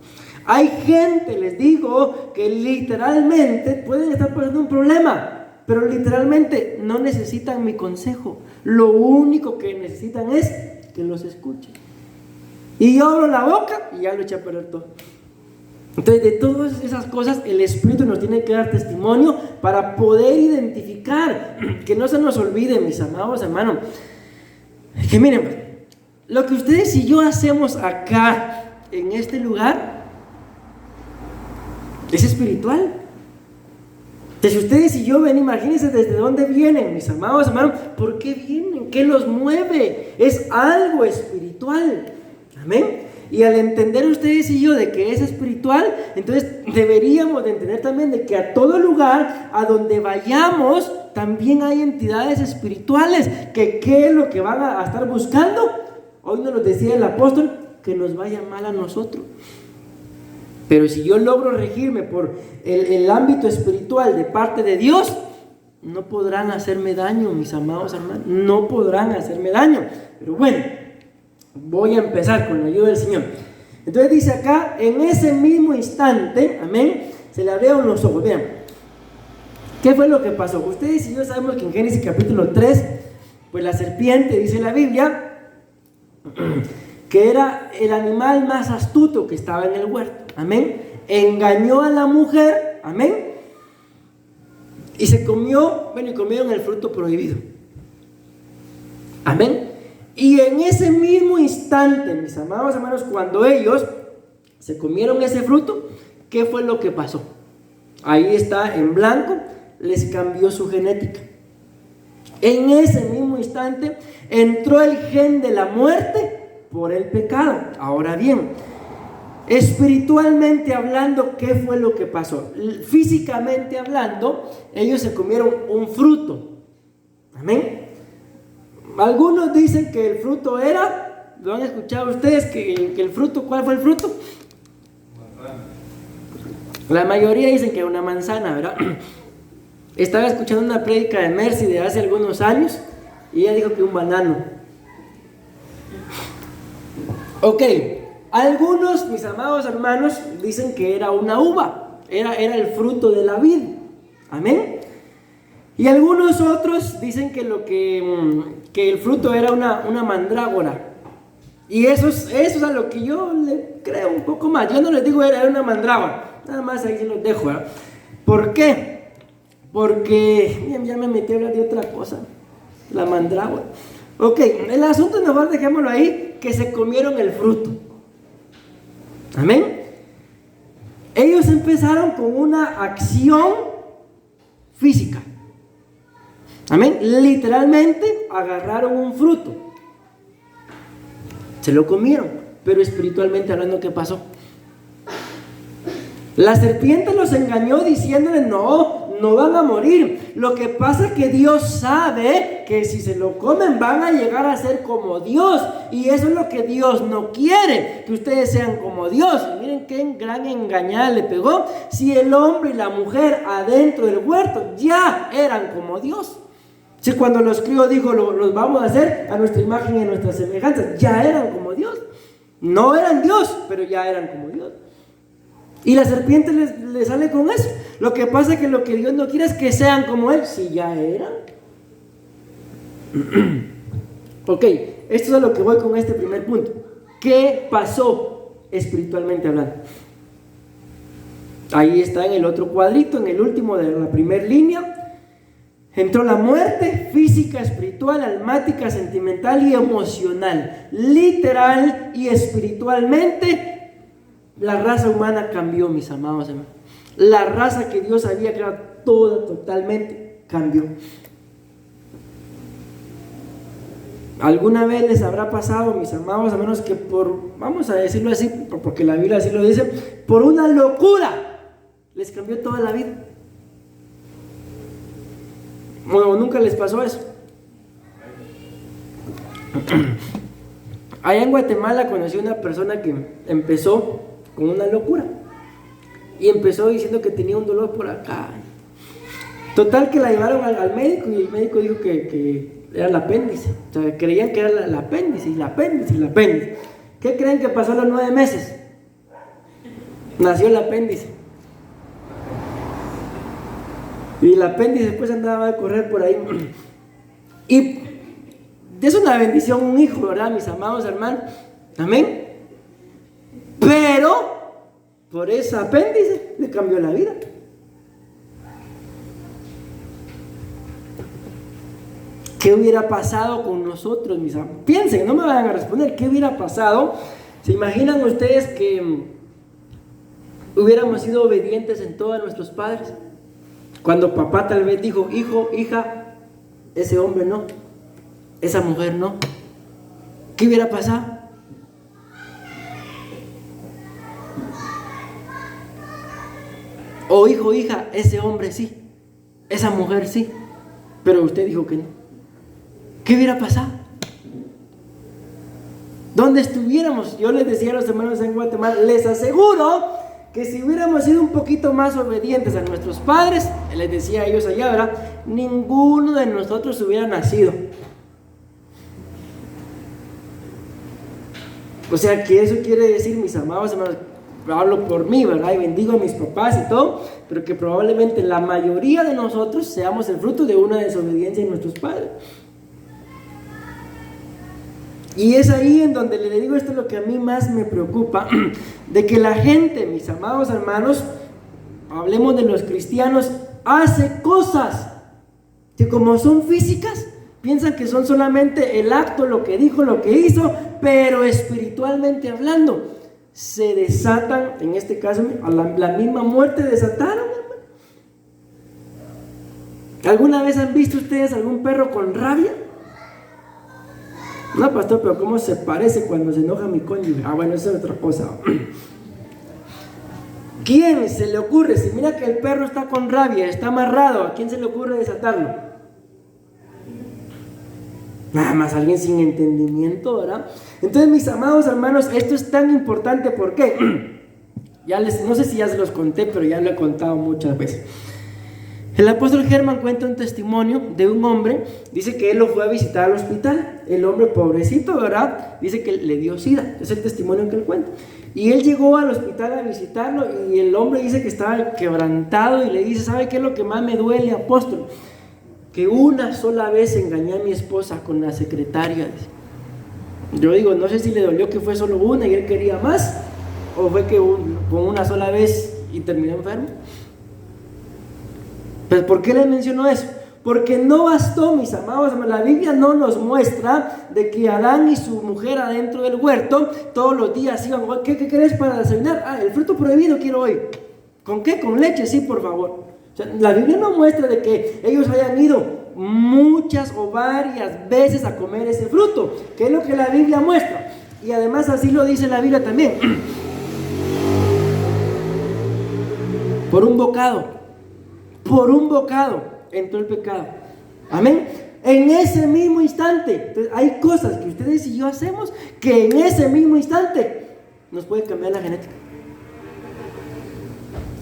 S1: Hay gente, les digo, que literalmente pueden estar pasando un problema, pero literalmente no necesitan mi consejo. Lo único que necesitan es que los escuchen. Y yo abro la boca y ya lo eché a perder todo. Entonces, de todas esas cosas, el Espíritu nos tiene que dar testimonio para poder identificar. Que no se nos olvide, mis amados hermanos, que miren, lo que ustedes y yo hacemos acá, en este lugar, es espiritual. Entonces, ustedes y yo ven, imagínense desde dónde vienen, mis amados hermanos. ¿Por qué vienen? ¿Qué los mueve? Es algo espiritual. Amén. Y al entender ustedes y yo de que es espiritual, entonces deberíamos de entender también de que a todo lugar a donde vayamos también hay entidades espirituales que qué es lo que van a estar buscando. Hoy nos lo decía el apóstol, que nos vaya mal a nosotros. Pero si yo logro regirme por el ámbito espiritual de parte de Dios, no podrán hacerme daño, mis amados hermanos, no podrán hacerme daño. Pero bueno, voy a empezar con la ayuda del Señor. Entonces dice acá, en ese mismo instante, amén, se le abrieron los ojos. Vean, ¿qué fue lo que pasó? Ustedes y yo sabemos que en Génesis capítulo 3, pues la serpiente, dice la Biblia, que era el animal más astuto que estaba en el huerto, amén, engañó a la mujer, amén, y se comió, y comieron el fruto prohibido, amén. Y en ese mismo instante, mis amados hermanos, cuando ellos se comieron ese fruto, ¿qué fue lo que pasó? Ahí está en blanco, les cambió su genética. En ese mismo instante entró el gen de la muerte por el pecado. Ahora bien, espiritualmente hablando, ¿qué fue lo que pasó? Físicamente hablando, ellos se comieron un fruto. Amén. Algunos dicen que el fruto era, ¿lo han escuchado ustedes? Que el fruto, ¿cuál fue el fruto? La mayoría dicen que era una manzana, ¿verdad? Estaba escuchando una prédica de Mercy de hace algunos años y ella dijo que un banano. Ok, algunos, mis amados hermanos, dicen que era una uva, era el fruto de la vid. Amén. Y algunos otros dicen que el fruto era una mandrágora. Y eso es a lo que yo le creo un poco más. Yo no les digo era una mandrágora, nada más ahí se los dejo, ¿eh? ¿Por qué? Porque ya me metí a hablar de otra cosa, la mandrágora. Ok, el asunto mejor dejémoslo ahí, que se comieron el fruto. Amén. Ellos empezaron con una acción física. Amén. Literalmente agarraron un fruto, se lo comieron, pero espiritualmente hablando, ¿qué pasó? La serpiente los engañó diciéndoles, no van a morir. Lo que pasa es que Dios sabe que si se lo comen van a llegar a ser como Dios. Y eso es lo que Dios no quiere, que ustedes sean como Dios. Y miren qué gran engañada le pegó. Si el hombre y la mujer adentro del huerto ya eran como Dios. Si cuando los crió dijo, los vamos a hacer a nuestra imagen y a nuestra semejanza, ya eran como Dios. No eran Dios, pero ya eran como Dios. Y la serpiente les sale con eso. Lo que pasa es que lo que Dios no quiere es que sean como Él, si ya eran. Ok, esto es a lo que voy con este primer punto. ¿Qué pasó espiritualmente hablando? Ahí está en el otro cuadrito, en el último de la primera línea. Entró la muerte física, espiritual, almática, sentimental y emocional. Literal y espiritualmente, la raza humana cambió, mis amados hermanos. La raza que Dios había creado, toda, totalmente cambió. ¿Alguna vez les habrá pasado, mis amados hermanos, que vamos a decirlo así, porque la Biblia así lo dice, por una locura les cambió toda la vida? ¿O nunca les pasó eso? Allá en Guatemala conocí a una persona que empezó con una locura y empezó diciendo que tenía un dolor por acá. Total que la llevaron al médico y el médico dijo que era el apéndice. O sea, creían que era el apéndice, y el apéndice, y el apéndice. ¿Qué creen que pasó a los 9 meses? Nació el apéndice. Y el apéndice después andaba a correr por ahí. Y es una bendición un hijo, ¿verdad, mis amados hermanos? Amén. Pero por ese apéndice le cambió la vida. ¿Qué hubiera pasado con nosotros, mis amigos? Piensen, no me vayan a responder. ¿Qué hubiera pasado? ¿Se imaginan ustedes que hubiéramos sido obedientes en todo a nuestros padres? Cuando papá tal vez dijo, hijo, hija, ese hombre no, esa mujer no. ¿Qué hubiera pasado? O hijo, hija, ese hombre sí, esa mujer sí, pero usted dijo que no. ¿Qué hubiera pasado? ¿Dónde estuviéramos? Yo les decía a los hermanos en Guatemala, les aseguro que si hubiéramos sido un poquito más obedientes a nuestros padres, les decía a ellos allá, ¿verdad? Ninguno de nosotros hubiera nacido. O sea que eso quiere decir, mis amados hermanos, hablo por mí, ¿verdad? Y bendigo a mis papás y todo, pero que probablemente la mayoría de nosotros seamos el fruto de una desobediencia de nuestros padres. Y es ahí en donde le digo, esto es lo que a mí más me preocupa, de que la gente, mis amados hermanos, hablemos de los cristianos, hace cosas que como son físicas, piensan que son solamente el acto, lo que dijo, lo que hizo, pero espiritualmente hablando, se desatan, en este caso, a la misma muerte desataron, hermano. ¿Alguna vez han visto ustedes algún perro con rabia? No, pastor, pero ¿cómo se parece cuando se enoja mi cónyuge? Ah, bueno, eso es otra cosa. ¿Quién se le ocurre? Si mira que el perro está con rabia, está amarrado, ¿a quién se le ocurre desatarlo? Nada más alguien sin entendimiento, ¿verdad? Entonces, mis amados hermanos, esto es tan importante, ¿por qué? No sé si ya se los conté, pero ya lo he contado muchas veces. El apóstol Germán cuenta un testimonio de un hombre, dice que él lo fue a visitar al hospital, el hombre pobrecito, ¿verdad? Dice que le dio SIDA, es el testimonio que él cuenta. Y él llegó al hospital a visitarlo y el hombre dice que estaba quebrantado y le dice, ¿sabe qué es lo que más me duele, apóstol? Que una sola vez engañé a mi esposa con la secretaria. Yo digo, no sé si le dolió que fue solo una y él quería más, o fue que con una sola vez y terminó enfermo. ¿Pero por qué les menciono eso? Porque no bastó, mis amados, la Biblia no nos muestra de que Adán y su mujer adentro del huerto todos los días iban, ¿qué querés para desayunar? Ah, el fruto prohibido quiero hoy. ¿Con qué? Con leche, sí, por favor. O sea, la Biblia no muestra de que ellos hayan ido muchas o varias veces a comer ese fruto, que es lo que la Biblia muestra. Y además así lo dice la Biblia también. Por un bocado entró el pecado. Amén. En ese mismo instante. Entonces, hay cosas que ustedes y yo hacemos que en ese mismo instante nos puede cambiar la genética.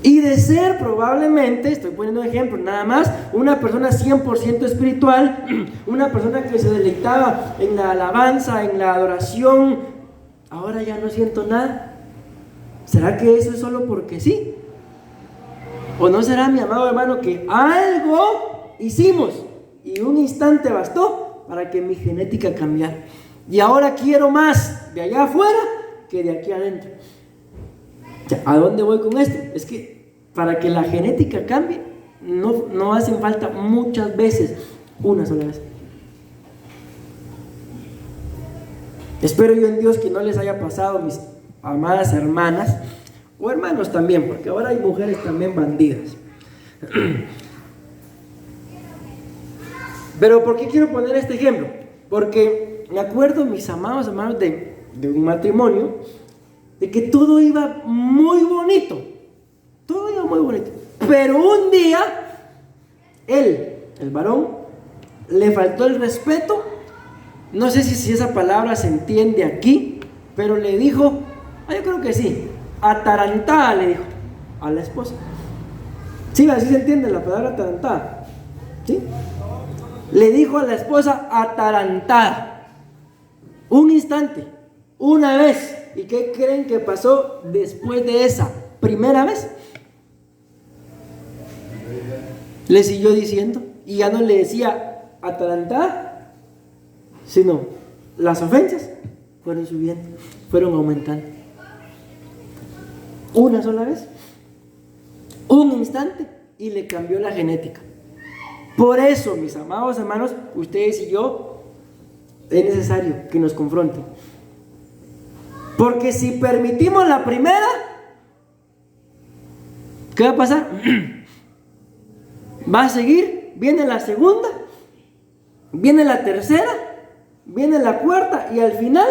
S1: Y de ser probablemente, estoy poniendo un ejemplo nada más, una persona 100% espiritual, una persona que se deleitaba en la alabanza, en la adoración, ahora ya no siento nada. ¿Será que eso es solo porque sí? ¿O no será, mi amado hermano, que algo hicimos y un instante bastó para que mi genética cambiara? Y ahora quiero más de allá afuera que de aquí adentro. ¿A dónde voy con esto? Es que para que la genética cambie, no hacen falta muchas veces, una sola vez. Espero yo en Dios que no les haya pasado, mis amadas hermanas, o hermanos también, porque ahora hay mujeres también bandidas. Pero ¿por qué quiero poner este ejemplo? Porque me acuerdo, mis amados hermanos, de un matrimonio, de que todo iba muy bonito. Todo iba muy bonito. Pero un día, él, el varón, le faltó el respeto. No sé si esa palabra se entiende aquí, pero le dijo, yo creo que sí, atarantada le dijo a la esposa. Sí, así se entiende la palabra atarantada. ¿Sí? Le dijo a la esposa atarantada. Un instante, una vez. ¿Y qué creen que pasó después de esa primera vez? Le siguió diciendo y ya no le decía atarantada, sino las ofensas fueron subiendo, fueron aumentando. Una sola vez, un instante, y le cambió la genética. Por eso, mis amados hermanos, ustedes y yo, es necesario que nos confronten. Porque si permitimos la primera, ¿qué va a pasar? Va a seguir, viene la segunda, viene la tercera, viene la cuarta, y al final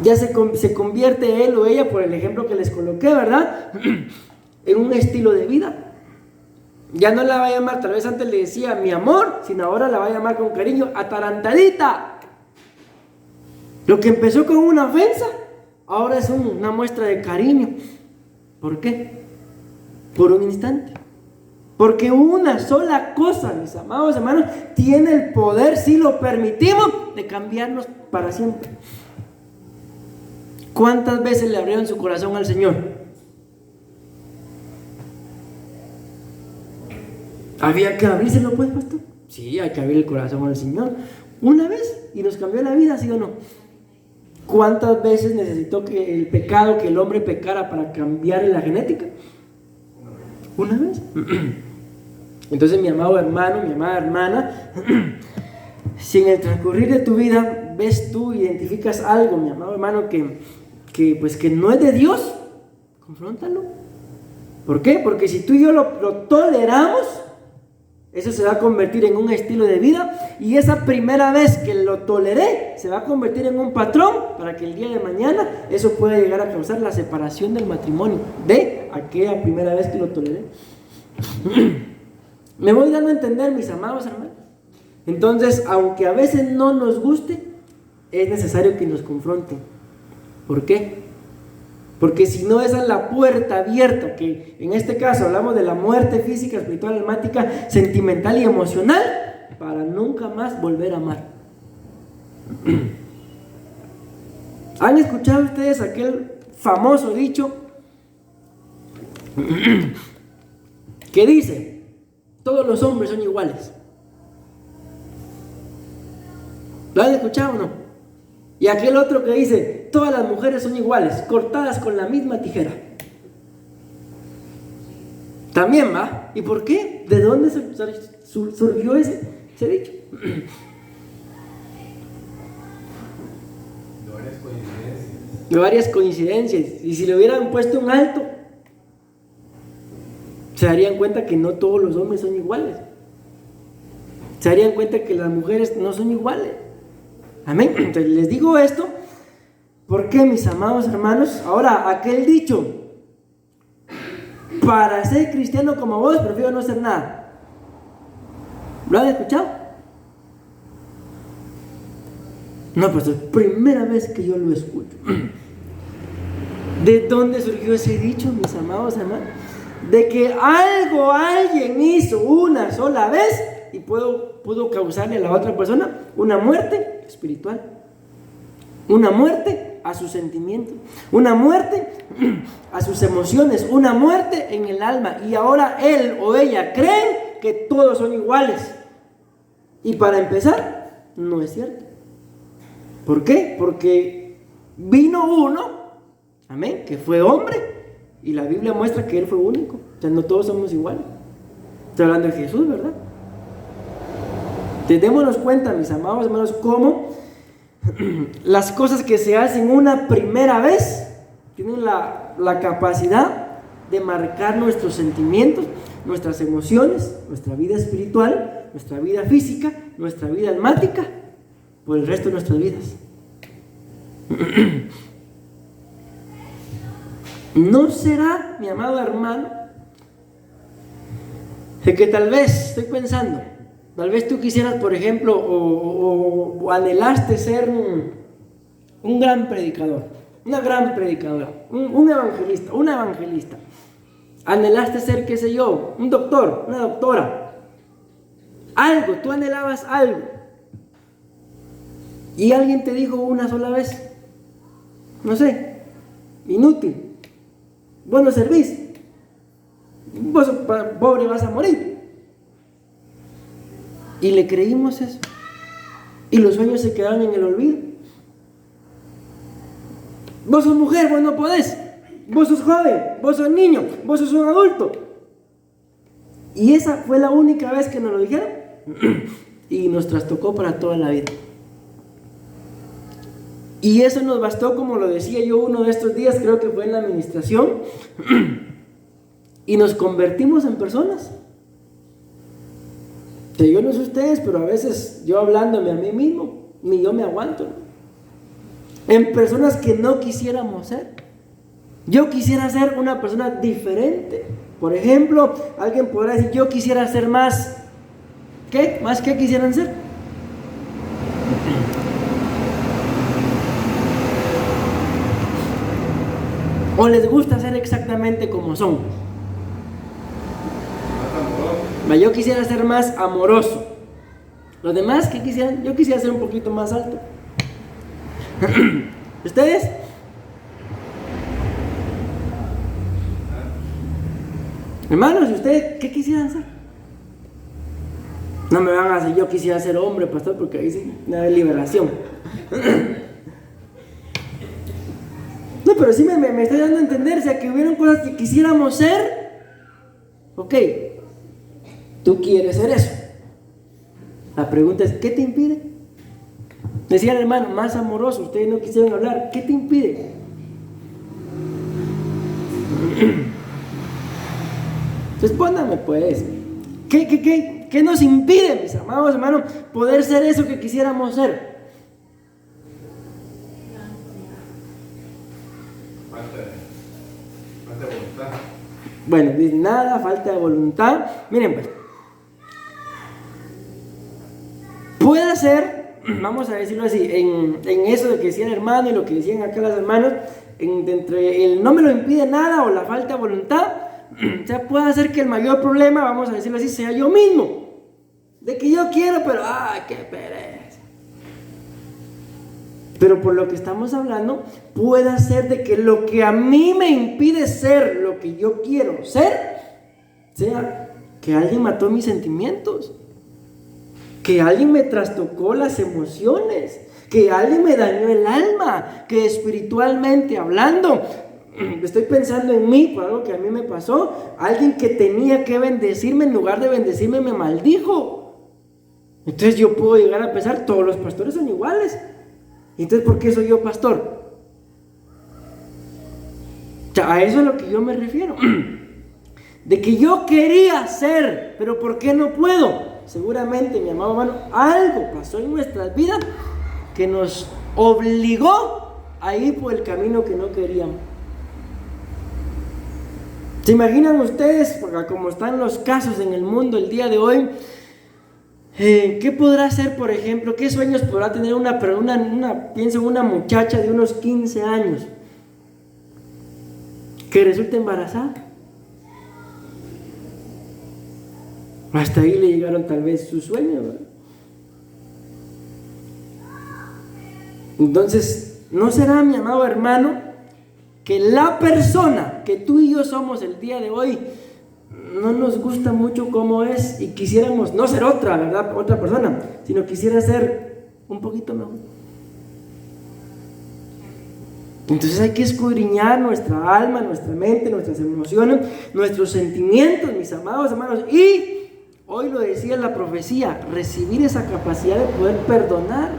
S1: ya se convierte él o ella, por el ejemplo que les coloqué, ¿verdad? En un estilo de vida. Ya no la va a llamar, tal vez antes le decía mi amor, sino ahora la va a llamar con cariño, atarantadita. Lo que empezó con una ofensa, ahora es una muestra de cariño. ¿Por qué? Por un instante. Porque una sola cosa, mis amados hermanos, tiene el poder, si lo permitimos, de cambiarnos para siempre. ¿Cuántas veces le abrieron su corazón al Señor? ¿Había que abrírselo, pues, pastor? Sí, hay que abrir el corazón al Señor. Una vez y nos cambió la vida, ¿sí o no? ¿Cuántas veces necesitó que el pecado, que el hombre pecara para cambiar la genética? Una vez. Entonces, mi amado hermano, mi amada hermana, si en el transcurrir de tu vida ves tú, identificas algo, mi amado hermano, que no es de Dios, confróntalo. ¿Por qué? Porque si tú y yo lo toleramos, eso se va a convertir en un estilo de vida, y esa primera vez que lo toleré se va a convertir en un patrón para que el día de mañana eso pueda llegar a causar la separación del matrimonio de aquella primera vez que lo toleré. Me voy dando a entender, mis amados hermanos. Entonces, aunque a veces no nos guste, es necesario que nos confronten. ¿Por qué? Porque si no, esa es la puerta abierta, que en este caso hablamos de la muerte física, espiritual, almática, sentimental y emocional, para nunca más volver a amar. ¿Han escuchado ustedes aquel famoso dicho que dice: todos los hombres son iguales? ¿Lo han escuchado o no? Y aquel otro que dice: todas las mujeres son iguales, cortadas con la misma tijera. También va. ¿Y por qué? ¿De dónde surgió ese dicho? Varias coincidencias. Y si le hubieran puesto un alto, se darían cuenta que no todos los hombres son iguales. Se darían cuenta que las mujeres no son iguales. Amén. Entonces les digo esto porque, mis amados hermanos, ahora aquel dicho: para ser cristiano como vos, prefiero no ser nada. ¿Lo han escuchado? No, pues es la primera vez que yo lo escucho. ¿De dónde surgió ese dicho, mis amados hermanos? De que alguien hizo una sola vez y pudo causarle a la otra persona una muerte espiritual, una muerte a sus sentimientos, una muerte a sus emociones, una muerte en el alma. Y ahora él o ella creen que todos son iguales. Y para empezar, no es cierto. ¿Por qué? Porque vino uno, amén, que fue hombre, y la Biblia muestra que él fue único. O sea, no todos somos iguales. Estoy hablando de Jesús, ¿verdad? Démonos cuenta, mis amados hermanos, cómo las cosas que se hacen una primera vez tienen la capacidad de marcar nuestros sentimientos, nuestras emociones, nuestra vida espiritual, nuestra vida física, nuestra vida almática, por el resto de nuestras vidas. ¿No será, mi amado hermano, de que tal vez, estoy pensando, tal vez tú quisieras, por ejemplo, o anhelaste ser un gran predicador, una gran predicadora, un evangelista, una evangelista? Anhelaste ser, qué sé yo, un doctor, una doctora, algo, tú anhelabas algo, y alguien te dijo una sola vez, no sé, inútil, vos no servís, vos pobre vas a morir. Y le creímos eso, y los sueños se quedaron en el olvido. Vos sos mujer, vos no podés, vos sos joven, vos sos niño, vos sos un adulto. Y esa fue la única vez que nos lo dijeron y nos trastocó para toda la vida. Y eso nos bastó, como lo decía yo uno de estos días, creo que fue en la administración, y nos convertimos en personas. Que yo no sé ustedes, pero a veces yo hablándome a mí mismo, ni yo me aguanto, ¿no? En personas que no quisiéramos ser. Yo quisiera ser una persona diferente. Por ejemplo, alguien podrá decir, yo quisiera ser más. ¿Qué? ¿Más qué quisieran ser? ¿O les gusta ser exactamente como son? Yo quisiera ser más amoroso. Los demás, ¿qué quisieran? Yo quisiera ser un poquito más alto. ¿Ustedes? Hermanos, ¿y ustedes qué quisieran ser? No me van a decir, yo quisiera ser hombre, pastor, porque ahí sí, una liberación. No, pero sí me estoy dando a entender, o sea, que hubieron cosas que quisiéramos ser. Ok, tú quieres ser eso. La pregunta es, ¿qué te impide? Decía el hermano, más amoroso, ustedes no quisieron hablar, ¿qué te impide? Respóndame pues, ¿qué nos impide, mis amados hermanos, poder ser eso que quisiéramos ser?
S2: Falta de voluntad.
S1: Bueno, nada, falta de voluntad. Miren pues, puede ser, vamos a decirlo así, en eso de que decía el hermano y lo que decían acá las hermanas, entre el no me lo impide nada o la falta de voluntad, o sea, puede hacer que el mayor problema, vamos a decirlo así, sea yo mismo. De que yo quiero, pero ¡ay, qué pereza! Pero por lo que estamos hablando, puede ser de que lo que a mí me impide ser lo que yo quiero ser, sea que alguien mató mis sentimientos, que alguien me trastocó las emociones, que alguien me dañó el alma, que espiritualmente hablando, estoy pensando en mí, por algo que a mí me pasó, alguien que tenía que bendecirme, en lugar de bendecirme me maldijo. Entonces yo puedo llegar a pensar, todos los pastores son iguales. Entonces, ¿por qué soy yo pastor? O sea, a eso es a lo que yo me refiero. De que yo quería ser, pero ¿por qué no puedo? Seguramente, mi amado hermano, algo pasó en nuestras vidas que nos obligó a ir por el camino que no queríamos. ¿Se imaginan ustedes, como están los casos en el mundo el día de hoy, ¿Qué podrá hacer, por ejemplo? ¿Qué sueños podrá tener pienso en una muchacha de unos 15 años que resulta embarazada? Hasta ahí le llegaron tal vez sus sueños, ¿verdad? Entonces, ¿no será, mi amado hermano, que la persona que tú y yo somos el día de hoy no nos gusta mucho cómo es y quisiéramos no ser otra, ¿verdad? Otra persona, sino quisiera ser un poquito mejor? Entonces hay que escudriñar nuestra alma, nuestra mente, nuestras emociones, nuestros sentimientos, mis amados hermanos, y hoy lo decía la profecía, recibir esa capacidad de poder perdonar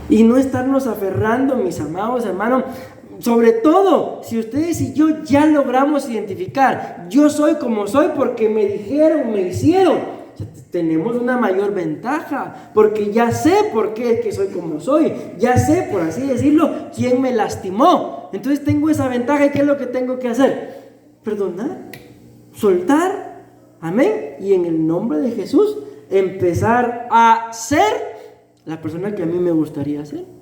S1: y no estarnos aferrando, mis amados hermanos. Sobre todo, si ustedes y yo ya logramos identificar, yo soy como soy porque me dijeron, me hicieron, o sea, tenemos una mayor ventaja, porque ya sé por qué es que soy como soy, ya sé, por así decirlo, quién me lastimó. Entonces tengo esa ventaja. ¿Y qué es lo que tengo que hacer? Perdonar, soltar, amén, y en el nombre de Jesús empezar a ser la persona que a mí me gustaría ser.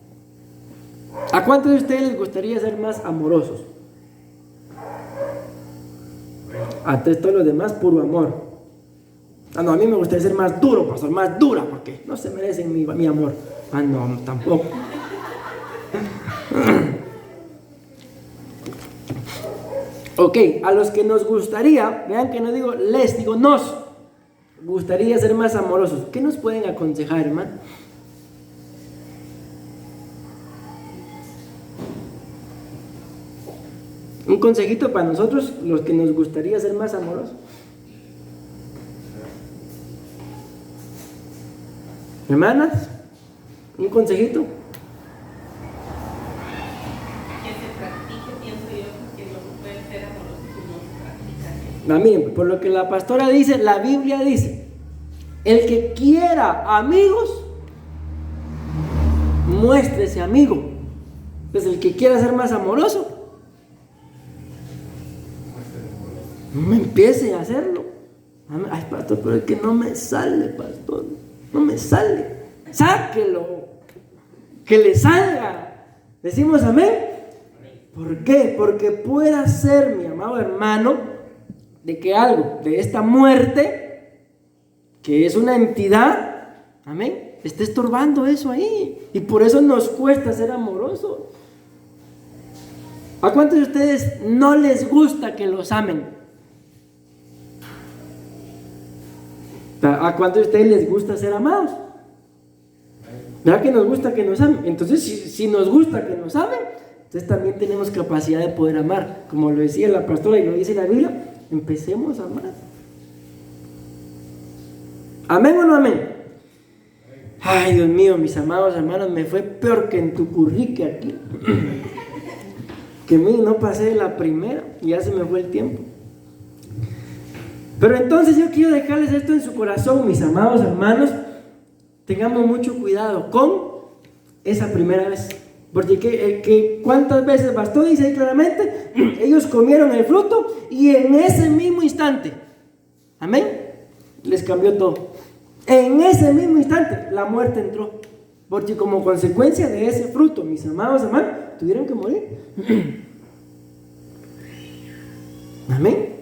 S1: ¿A cuántos de ustedes les gustaría ser más amorosos? A todos los demás, puro amor. No, a mí me gustaría ser más duro, pastor, más dura, porque no se merecen mi amor. No, tampoco. Ok, a los que nos gustaría, vean que no digo les, digo nos gustaría ser más amorosos. ¿Qué nos pueden aconsejar, hermano? Un consejito para nosotros, los que nos gustaría ser más amorosos. Hermanas, un consejito.
S2: Que se practique, pienso yo, que no puede ser amoroso si no se practica.
S1: Miren, por lo que la pastora dice, la Biblia dice, el que quiera amigos, muéstrese amigo. Entonces el que quiera ser más amoroso, no empiece a hacerlo. Ay, pastor, pero es que no me sale, pastor. No me sale. Sáquelo. Que le salga. Decimos amén. ¿Por qué? Porque pueda ser, mi amado hermano, de que algo de esta muerte, que es una entidad, amén, esté estorbando eso ahí. Y por eso nos cuesta ser amorosos. ¿A cuántos de ustedes no les gusta que los amen? ¿A cuántos de ustedes les gusta ser amados? ¿Verdad que nos gusta que nos amen? Entonces, si nos gusta que nos amen, entonces también tenemos capacidad de poder amar. Como lo decía la pastora y lo dice la Biblia, empecemos a amar. ¿Amén o no amén? Ay, Dios mío, mis amados hermanos, me fue peor que en tu currique aquí. Que a mí no pasé la primera y ya se me fue el tiempo. Pero entonces yo quiero dejarles esto en su corazón, mis amados hermanos. Tengamos mucho cuidado con esa primera vez. Porque ¿cuántas veces bastó? Dice ahí claramente, ellos comieron el fruto y en ese mismo instante, amén, les cambió todo. En ese mismo instante la muerte entró. Porque como consecuencia de ese fruto, mis amados hermanos, tuvieron que morir. Amén.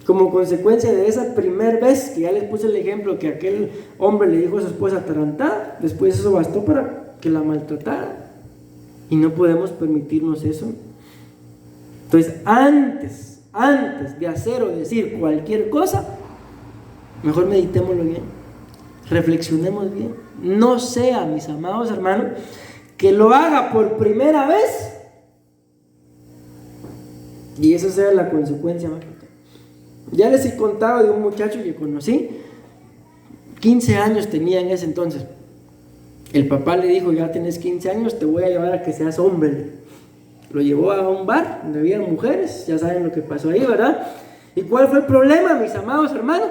S1: Como consecuencia de esa primera vez, que ya les puse el ejemplo, que aquel hombre le dijo a su esposa atarantada, después eso bastó para que la maltratara. Y no podemos permitirnos eso. Entonces, antes de hacer o decir cualquier cosa, mejor meditémoslo bien, reflexionemos bien. No sea, mis amados hermanos, que lo haga por primera vez y esa sea la consecuencia más grande. Ya les he contado de un muchacho que conocí, 15 años tenía en ese entonces. El papá le dijo, ya tienes 15 años, te voy a llevar a que seas hombre. Lo llevó a un bar donde había mujeres, ya saben lo que pasó ahí, ¿verdad? ¿Y cuál fue el problema, mis amados hermanos?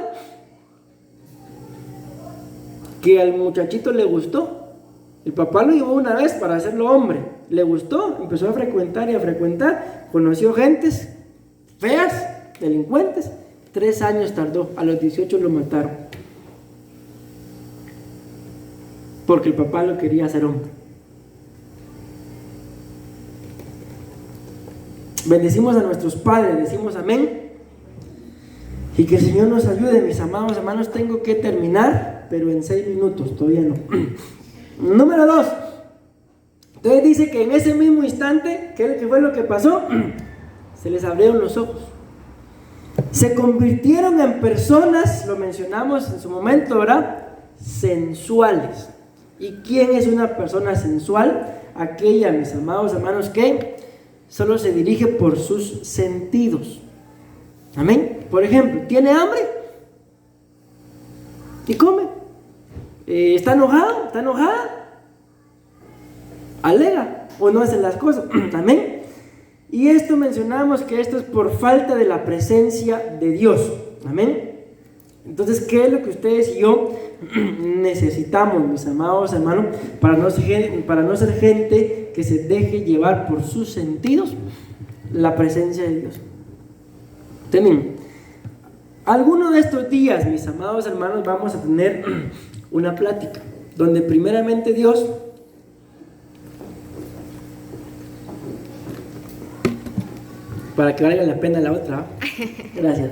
S1: Que al muchachito le gustó. El papá lo llevó una vez para hacerlo hombre. Le gustó, empezó a frecuentar y a frecuentar. Conoció gentes feas, delincuentes. 3 años tardó, a los 18 lo mataron. porque el papá lo quería hacer hombre. Bendecimos a nuestros padres, decimos amén. Y que el Señor nos ayude, mis amados hermanos. Tengo que terminar, pero en 6 minutos, todavía no. Número 2. Entonces dice que en ese mismo instante, ¿qué fue lo que pasó? Se les abrieron los ojos. Se convirtieron en personas, lo mencionamos en su momento, ¿verdad? Sensuales. ¿Y quién es una persona sensual? Aquella, mis amados hermanos, que solo se dirige por sus sentidos. Amén. Por ejemplo, ¿tiene hambre? Y come. ¿Está enojado? ¿Está enojada? Alega o no hace las cosas. Amén. Y esto mencionamos que esto es por falta de la presencia de Dios. Amén. Entonces, ¿qué es lo que ustedes y yo necesitamos, mis amados hermanos, para no ser gente que se deje llevar por sus sentidos? La presencia de Dios. Miren, alguno de estos días, mis amados hermanos, vamos a tener una plática donde primeramente Dios para que valga la pena la otra. Gracias.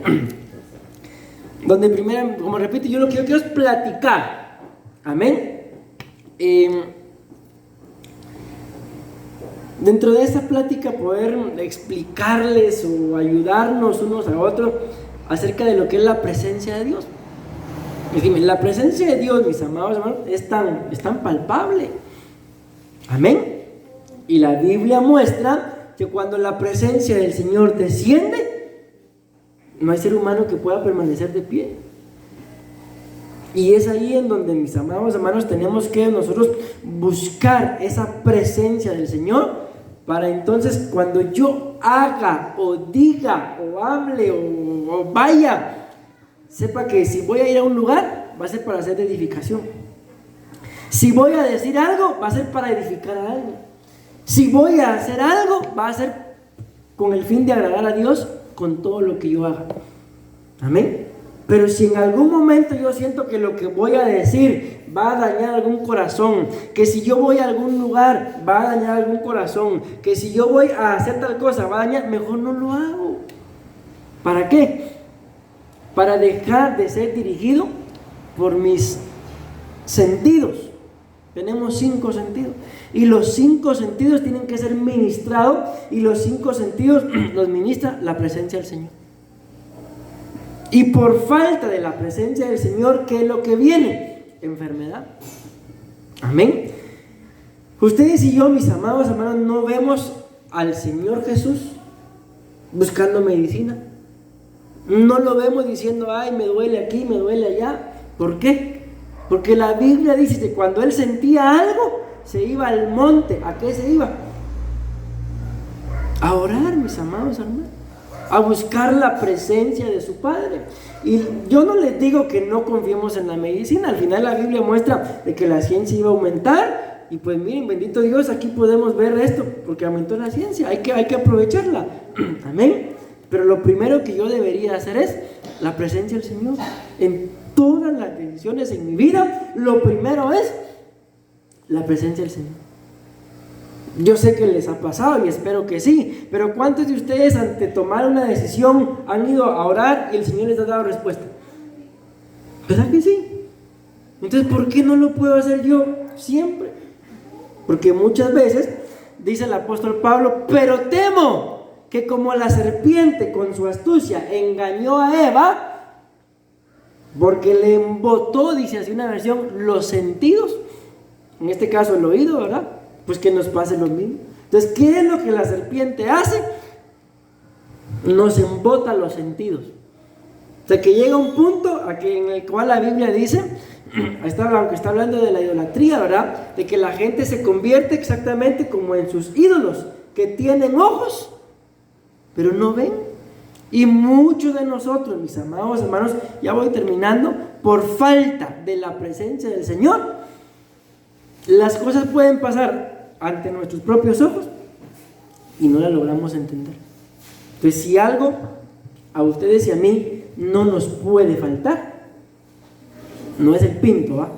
S1: Donde primero, como repito, yo lo que yo quiero es platicar. Amén. Dentro de esa plática poder explicarles o ayudarnos unos a otros acerca de lo que es la presencia de Dios. Es decir, la presencia de Dios, mis amados hermanos, es tan palpable. Amén. Y la Biblia muestra que cuando la presencia del Señor desciende, no hay ser humano que pueda permanecer de pie. Y es ahí en donde, mis amados hermanos, tenemos que nosotros buscar esa presencia del Señor, para entonces cuando yo haga o diga o hable o vaya, sepa que si voy a ir a un lugar, va a ser para hacer edificación. Si voy a decir algo, va a ser para edificar a alguien. Si voy a hacer algo, va a ser con el fin de agradar a Dios con todo lo que yo haga. Amén. Pero si en algún momento yo siento que lo que voy a decir va a dañar algún corazón, que si yo voy a algún lugar va a dañar algún corazón, que si yo voy a hacer tal cosa va a dañar, mejor no lo hago. ¿Para qué? Para dejar de ser dirigido por mis sentidos. Tenemos 5 sentidos. Y los 5 sentidos tienen que ser ministrados, y los 5 sentidos los ministra la presencia del Señor. Y por falta de la presencia del Señor, ¿qué es lo que viene? Enfermedad. Amén. Ustedes y yo, mis amados hermanos, no vemos al Señor Jesús buscando medicina. No lo vemos diciendo, ay, me duele aquí, me duele allá. ¿Por qué? Porque la Biblia dice que cuando Él sentía algo, se iba al monte. ¿A qué se iba? A orar, mis amados hermanos, a buscar la presencia de su Padre. Y yo no les digo que no confiemos en la medicina. Al final la Biblia muestra de que la ciencia iba a aumentar, y pues miren, bendito Dios, aquí podemos ver esto, porque aumentó la ciencia, hay que aprovecharla. Amén. Pero lo primero que yo debería hacer es la presencia del Señor. En todas las decisiones en mi vida, lo primero es la presencia del Señor. Yo sé que les ha pasado y espero que sí, pero ¿cuántos de ustedes ante tomar una decisión han ido a orar y el Señor les ha dado respuesta? ¿Verdad que sí? Entonces, ¿por qué no lo puedo hacer yo siempre? Porque muchas veces, dice el apóstol Pablo, pero temo que como la serpiente con su astucia engañó a Eva, porque le embotó, dice así una versión, los sentidos, en este caso el oído, ¿verdad? Pues que nos pase lo mismo. Entonces, ¿qué es lo que la serpiente hace? Nos embota los sentidos. O sea, que llega un punto en el cual la Biblia dice, aunque está hablando de la idolatría, ¿verdad? De que la gente se convierte exactamente como en sus ídolos, que tienen ojos, pero no ven. Y muchos de nosotros, mis amados hermanos, ya voy terminando, por falta de la presencia del Señor, las cosas pueden pasar ante nuestros propios ojos y no las logramos entender. Entonces, si algo a ustedes y a mí no nos puede faltar, no es el pinto, ¿va?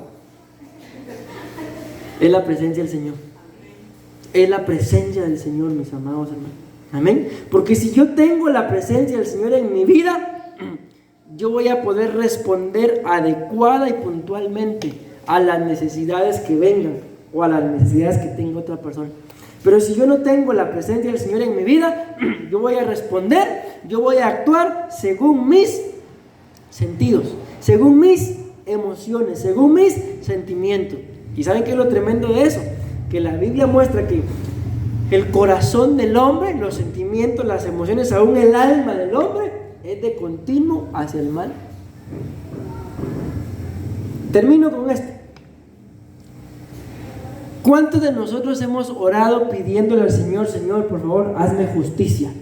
S1: Es la presencia del Señor. Es la presencia del Señor, mis amados hermanos. Amén. Porque si yo tengo la presencia del Señor en mi vida, yo voy a poder responder adecuada y puntualmente a las necesidades que vengan o a las necesidades que tenga otra persona. Pero si yo no tengo la presencia del Señor en mi vida, yo voy a responder, yo voy a actuar según mis sentidos, según mis emociones, según mis sentimientos. ¿Y saben qué es lo tremendo de eso? Que la Biblia muestra que el corazón del hombre, los sentimientos, las emociones, aún el alma del hombre, es de continuo hacia el mal. Termino con esto. ¿Cuántos de nosotros hemos orado pidiéndole al Señor, Señor, por favor, hazme justicia?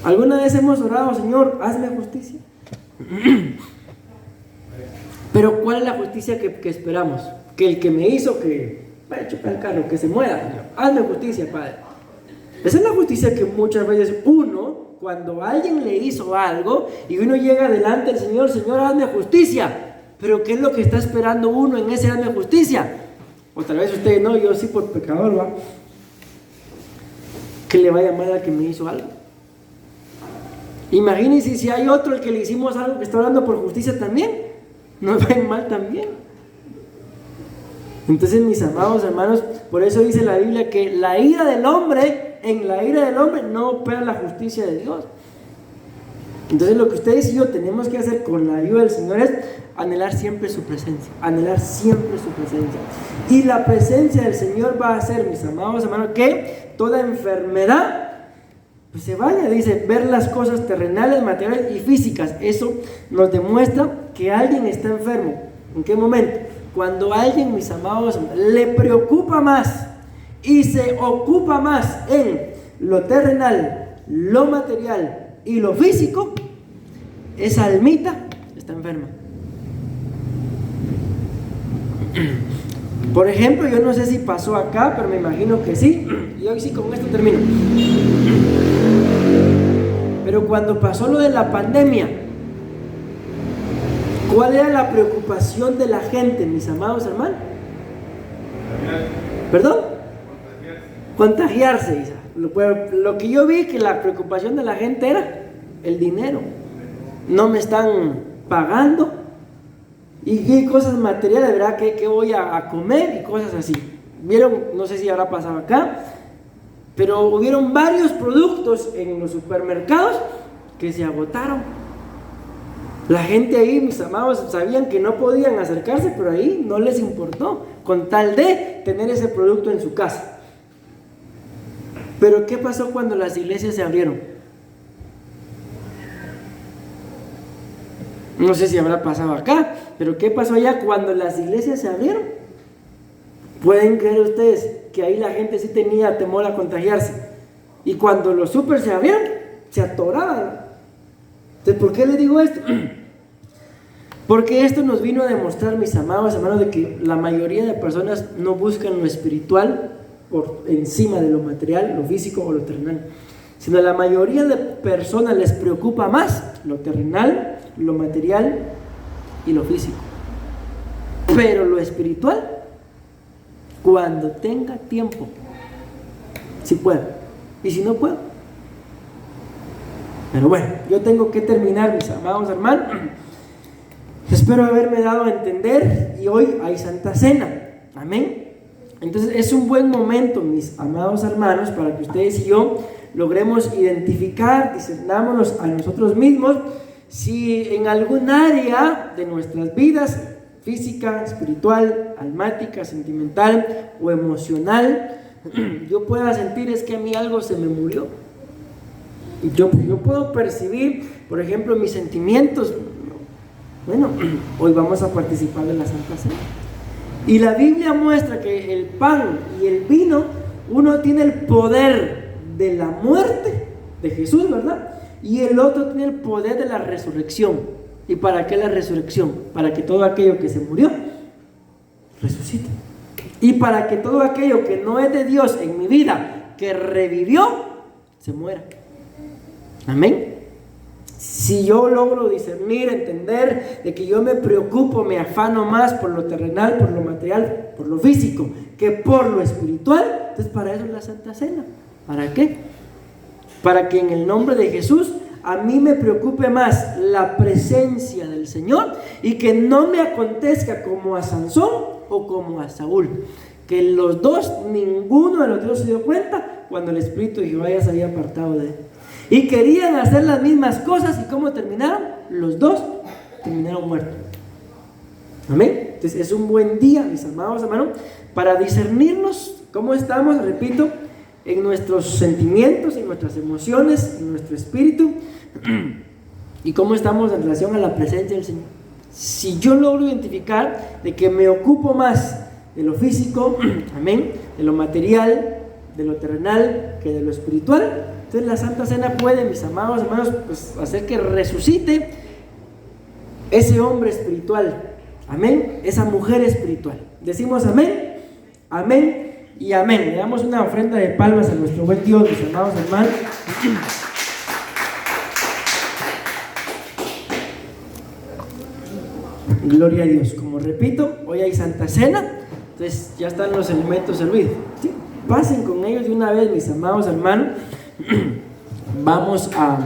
S1: ¿Alguna vez hemos orado, Señor, hazme justicia? Pero ¿cuál es la justicia que esperamos? Que el que me hizo que vaya a chocar el carro, que se muera, Señor. Hazme justicia, Padre. Esa es la justicia que muchas veces uno, cuando alguien le hizo algo y uno llega delante del Señor, Señor, hazme justicia. Pero ¿qué es lo que está esperando uno en ese hazme justicia? O tal vez usted, no, yo sí por pecador, ¿va? Que le vaya mal al que me hizo algo. Imagínense si hay otro al que le hicimos algo que está orando por justicia también, nos va a ir mal también. Entonces, mis amados hermanos, por eso dice la Biblia que la ira del hombre, en la ira del hombre no opera la justicia de Dios. Entonces, lo que ustedes y yo tenemos que hacer con la ayuda del Señor es anhelar siempre su presencia, anhelar siempre su presencia. Y la presencia del Señor va a hacer, mis amados hermanos, que toda enfermedad pues se vaya. Dice, ver las cosas terrenales, materiales y físicas. Eso nos demuestra que alguien está enfermo. ¿En qué momento? Cuando a alguien, mis amados, le preocupa más y se ocupa más en lo terrenal, lo material y lo físico, esa almita está enferma. Por ejemplo, yo no sé si pasó acá, pero me imagino que sí. Y hoy sí, con esto termino. Pero cuando pasó lo de la pandemia, ¿cuál era la preocupación de la gente, mis amados hermanos? ¿Perdón? Contagiarse. Lo que yo vi que la preocupación de la gente era el dinero. No me están pagando. Y cosas materiales, ¿verdad? ¿Qué voy a comer? Y cosas así. ¿Vieron? No sé si habrá pasado acá, pero hubieron varios productos en los supermercados que se agotaron. La gente ahí, mis amados, sabían que no podían acercarse, pero ahí no les importó, con tal de tener ese producto en su casa. Pero ¿qué pasó cuando las iglesias se abrieron? No sé si habrá pasado acá, pero ¿qué pasó allá cuando las iglesias se abrieron? ¿Pueden creer ustedes que ahí la gente sí tenía temor a contagiarse? Y cuando los súper se abrieron, se atoraban. Entonces, ¿por qué les digo esto? Porque esto nos vino a demostrar, mis amados hermanos, de que la mayoría de personas no buscan lo espiritual por encima de lo material, lo físico o lo terrenal, sino la mayoría de personas les preocupa más lo terrenal, lo material y lo físico. Pero lo espiritual, cuando tenga tiempo, si puedo, y si no puedo. Pero bueno, yo tengo que terminar, mis amados hermanos. Espero haberme dado a entender, y hoy hay Santa Cena. Amén. Entonces es un buen momento, mis amados hermanos, para que ustedes y yo logremos identificar, discernámonos a nosotros mismos, si en algún área de nuestras vidas, física, espiritual, almática, sentimental o emocional, yo pueda sentir es que a mí algo se me murió. Y yo puedo percibir, por ejemplo, mis sentimientos. Bueno, hoy vamos a participar de la Santa Cena. Y la Biblia muestra que el pan y el vino, uno tiene el poder de la muerte de Jesús, ¿verdad? Y el otro tiene el poder de la resurrección. ¿Y para qué la resurrección? Para que todo aquello que se murió resucite. Y para que todo aquello que no es de Dios en mi vida, que revivió, se muera. Amén. Si yo logro discernir, entender de que yo me preocupo, me afano más por lo terrenal, por lo material, por lo físico, que por lo espiritual, entonces para eso es la Santa Cena. ¿Para qué? Para que en el nombre de Jesús a mí me preocupe más la presencia del Señor y que no me acontezca como a Sansón o como a Saúl. Que los dos, ninguno de los dos se dio cuenta cuando el Espíritu de Jehová ya se había apartado de él. Y querían hacer las mismas cosas, ¿y cómo terminaron? Los dos terminaron muertos. Amén. Entonces es un buen día, mis amados hermanos, para discernirnos cómo estamos, repito, en nuestros sentimientos, en nuestras emociones, en nuestro espíritu, y cómo estamos en relación a la presencia del Señor. Si yo logro identificar de que me ocupo más de lo físico, amén, de lo material, de lo terrenal, que de lo espiritual, entonces la Santa Cena puede, mis amados hermanos, pues hacer que resucite ese hombre espiritual, amén, esa mujer espiritual. Decimos amén, amén y amén. Le damos una ofrenda de palmas a nuestro buen Dios, mis amados hermanos. Gloria a Dios. Como repito, hoy hay Santa Cena, entonces ya están los elementos servidos, ¿sí? Pasen con ellos de una vez, mis amados hermanos. Vamos a